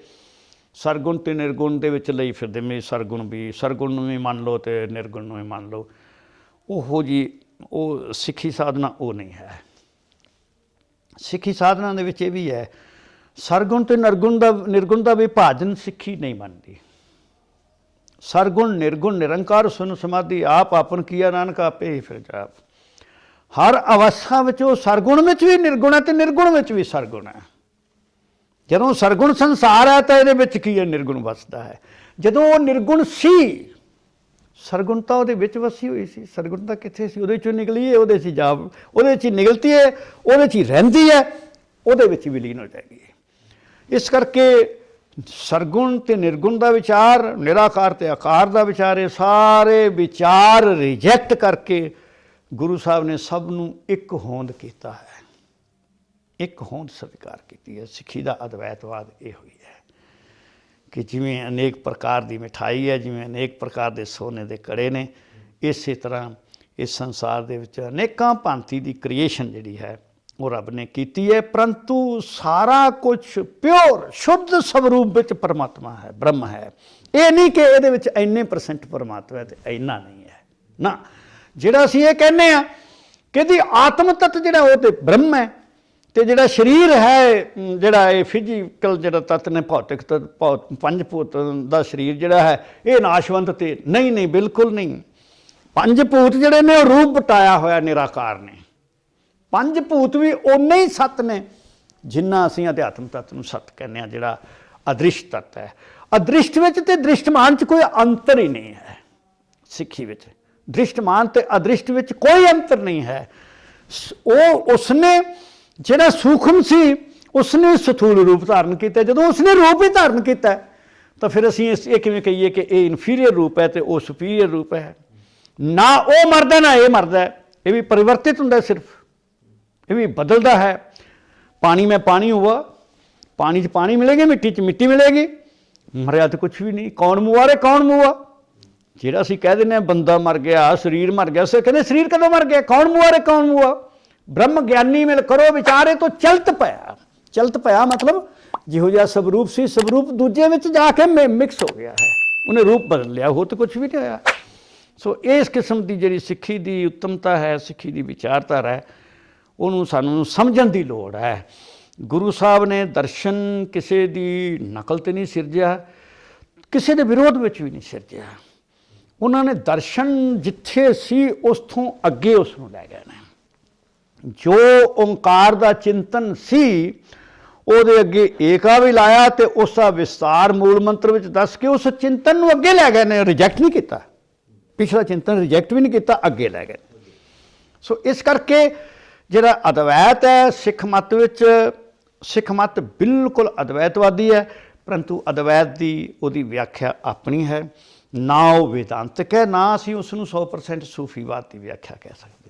सरगुण तो निर्गुण के लई फिरदे, मेरी सरगुण भी मान लो तो निर्गुण भी मान लो। ओहो जी वो सिੱਖੀ साधना वो नहीं है। सिੱਖੀ साधना दे विच ये भी है, सरगुण तो निर्गुण का विभाजन सिੱਖੀ नहीं मानती। सरगुण निर्गुण निरंकार सुन समाधि आप आपन किया नानक आपे ही फिर जाप। हर अवस्था में वो सरगुण में भी निर्गुण है तो निर्गुण में भी सरगुण है। जदों सरगुण संसार है तो ये की है निर्गुण वसदा है। जदों वो निर्गुण सी, सरगुणता वो वसी हुई सी, सरगुणता कित्थे सी, उहदे चों निकली है, उहदे च जा उहदे च निकलती है, उहदे च रहिंदी है, उहदे विच विलीन हो जाएगी। इस करके सरगुण ते निर्गुण का विचार, निराकार ते आकार का विचार, ये सारे विचार रिजैक्ट करके गुरु साहब ने सब नूं एक होंद किया है। ਇੱਕ ਹੋਂਦ ਸਵੀਕਾਰ ਕੀਤੀ ਹੈ। ਸਿੱਖੀ ਦਾ ਅਦਵੈਤਵਾਦ ਇਹੋ ਹੀ ਹੈ ਕਿ ਜਿਵੇਂ ਅਨੇਕ ਪ੍ਰਕਾਰ ਦੀ ਮਿਠਾਈ ਹੈ, ਜਿਵੇਂ ਅਨੇਕ ਪ੍ਰਕਾਰ ਦੇ ਸੋਨੇ ਦੇ ਕੜੇ ਨੇ, ਇਸੇ ਤਰ੍ਹਾਂ ਇਸ ਸੰਸਾਰ ਦੇ ਵਿੱਚ ਅਨੇਕਾਂ ਭਾਂਤੀ ਦੀ ਕ੍ਰੀਏਸ਼ਨ ਜਿਹੜੀ ਹੈ ਉਹ ਰੱਬ ਨੇ ਕੀਤੀ ਹੈ, ਪਰੰਤੂ ਸਾਰਾ ਕੁਛ ਪਿਓਰ ਸ਼ੁੱਧ ਸਵਰੂਪ ਵਿੱਚ ਪਰਮਾਤਮਾ ਹੈ, ਬ੍ਰਹਮ ਹੈ। ਇਹ ਨਹੀਂ ਕਿ ਇਹਦੇ ਵਿੱਚ ਇੰਨੇ % ਪਰਮਾਤਮਾ ਹੈ ਤੇ ਇੰਨਾ ਨਹੀਂ ਹੈ ਨਾ। ਜਿਹੜਾ ਅਸੀਂ ਇਹ ਕਹਿੰਦੇ ਹਾਂ ਕਿ ਇਹਦੀ ਆਤਮ ਤੱਤ ਜਿਹੜਾ ਉਹ ਤੇ ਬ੍ਰਹਮ ਹੈ, ਤੇ ਜਿਹੜਾ ਸਰੀਰ ਹੈ, ਜਿਹੜਾ ਇਹ ਫਿਜ਼ੀਕਲ ਜਿਹੜਾ ਤੱਤ ਨੇ, ਭੌਤਿਕ ਤੱਤ, ਪੰਜ ਭੂਤ ਦਾ ਸਰੀਰ ਜਿਹੜਾ ਹੈ ਇਹ ਨਾਸ਼ਵੰਤ ਤੇ ਨਹੀਂ, ਬਿਲਕੁਲ ਨਹੀਂ। ਪੰਜ ਭੂਤ ਜਿਹੜੇ ਨੇ ਉਹ ਰੂਪ ਬਟਾਇਆ ਹੋਇਆ ਨਿਰਾਕਾਰ ਨੇ। ਪੰਜ ਭੂਤ ਵੀ ਓਨੇ ਹੀ ਸੱਤ ਨੇ ਜਿੰਨਾ ਅਸੀਂ ਅਧਿਆਤਮ ਤੱਤ ਨੂੰ ਸੱਤ ਕਹਿੰਦੇ ਹਾਂ, ਜਿਹੜਾ ਅਦ੍ਰਿਸ਼ਟ ਤੱਤ ਹੈ। ਅਦ੍ਰਿਸ਼ਟ ਵਿੱਚ ਤੇ ਦ੍ਰਿਸ਼ਟਮਾਨ 'ਚ ਕੋਈ ਅੰਤਰ ਹੀ ਨਹੀਂ ਹੈ। ਸਿੱਖੀ ਵਿੱਚ ਦ੍ਰਿਸ਼ਟਮਾਨ ਤੇ ਅਦ੍ਰਿਸ਼ਟ ਵਿੱਚ ਕੋਈ ਅੰਤਰ ਨਹੀਂ ਹੈ। ਉਹ ਉਸਨੇ ਜਿਹੜਾ ਸੂਖਮ ਸੀ ਉਸਨੇ ਸਥੂਲ ਰੂਪ ਧਾਰਨ ਕੀਤਾ। ਜਦੋਂ ਉਸਨੇ ਰੂਪ ਹੀ ਧਾਰਨ ਕੀਤਾ ਤਾਂ ਫਿਰ ਅਸੀਂ ਇਹ ਕਿਵੇਂ ਕਹੀਏ ਕਿ ਇਹ ਇਨਫੀਰੀਅਰ ਰੂਪ ਹੈ ਤੇ ਉਹ ਸੁਪੀਰੀਅਰ ਰੂਪ ਹੈ? ਨਾ ਉਹ ਮਰਦਾ ਨਾ ਇਹ ਮਰਦਾ, ਇਹ ਵੀ ਪਰਿਵਰਤਿਤ ਹੁੰਦਾ, ਸਿਰਫ ਇਹ ਵੀ ਬਦਲਦਾ ਹੈ। ਪਾਣੀ में पानी हुआ, पानी 'ਚ पानी मिलेगी, मिट्टी 'ਚ मिट्टी मिलेगी, मरिया तो कुछ भी नहीं। कौन मुआ रे कौन मुआ? ਜਿਹੜਾ ਅਸੀਂ ਕਹਿ ਦਿੰਦੇ ਹਾਂ ਬੰਦਾ ਮਰ ਗਿਆ, ਸਰੀਰ ਮਰ ਗਿਆ, ਸੇ ਕਹਿੰਦੇ ਸਰੀਰ ਕਦੋਂ ਮਰ ਗਿਆ? ਕੌਣ ਮੁਆ ਰੇ ਕੌਣ ਮੁਆ? ਬ੍ਰਹਮ ਗਿਆਨੀ ਮਿਲ ਕਰੋ ਵਿਚਾਰੇ ਤੋਂ ਚਲਤ ਪਿਆ। ਚਲਤ ਪਿਆ ਮਤਲਬ ਜਿਹੋ ਜਿਹਾ ਸਵਰੂਪ ਸੀ, ਸਵਰੂਪ ਦੂਜੇ ਵਿੱਚ ਜਾ ਕੇ ਮਿਕਸ ਹੋ ਗਿਆ ਹੈ, ਉਹਨੇ ਰੂਪ ਬਦਲ ਲਿਆ, ਹੋਰ ਤਾਂ ਕੁਛ ਵੀ ਨਹੀਂ ਹੋਇਆ। ਸੋ ਇਸ ਕਿਸਮ ਦੀ ਜਿਹੜੀ ਸਿੱਖੀ ਦੀ ਉੱਤਮਤਾ ਹੈ, ਸਿੱਖੀ ਦੀ ਵਿਚਾਰਧਾਰਾ ਹੈ, ਉਹਨੂੰ ਸਾਨੂੰ ਸਮਝਣ ਦੀ ਲੋੜ ਹੈ। ਗੁਰੂ ਸਾਹਿਬ ਨੇ ਦਰਸ਼ਨ ਕਿਸੇ ਦੀ ਨਕਲ ਤੇ ਨਹੀਂ ਸਿਰਜਿਆ, ਕਿਸੇ ਦੇ ਵਿਰੋਧ ਵਿੱਚ ਵੀ ਨਹੀਂ ਸਿਰਜਿਆ। ਉਹਨਾਂ ਨੇ ਦਰਸ਼ਨ ਜਿੱਥੇ ਸੀ ਉਸ ਤੋਂ ਅੱਗੇ ਉਸ ਨੂੰ ਲੈ ਗਏ ਨੇ। ਜੋ ਓਂਕਾਰ ਦਾ ਚਿੰਤਨ ਸੀ ਉਹਦੇ ਅੱਗੇ ਏਕਾ ਵੀ ਲਾਇਆ ਤੇ ਉਸ ਦਾ ਵਿਸਤਾਰ ਮੂਲ ਮੰਤਰ ਵਿੱਚ ਦੱਸ ਕੇ ਉਸ ਚਿੰਤਨ ਨੂੰ ਅੱਗੇ ਲੈ ਗਏ ਨੇ। ਰਿਜੈਕਟ ਨਹੀਂ ਕੀਤਾ, ਪਿਛਲਾ ਚਿੰਤਨ ਰਿਜੈਕਟ ਵੀ ਨਹੀਂ ਕੀਤਾ, ਅੱਗੇ ਲੈ ਗਏ। ਸੋ ਇਸ ਕਰਕੇ ਜਿਹੜਾ ਅਦਵੈਤ ਹੈ ਸਿੱਖ ਮੱਤ ਵਿੱਚ, ਸਿੱਖ ਮੱਤ ਬਿਲਕੁਲ ਅਦਵੈਤਵਾਦੀ ਹੈ, ਪਰੰਤੂ ਅਦਵੈਤ ਦੀ ਉਹਦੀ ਵਿਆਖਿਆ ਆਪਣੀ ਹੈ। ਨਾ ਉਹ ਵੇਦਾਂਤਕ ਹੈ, ਨਾ ਅਸੀਂ ਉਸ ਨੂੰ 100% ਸੂਫੀਵਾਦ ਦੀ ਵਿਆਖਿਆ ਕਹਿ ਸਕਦੇ।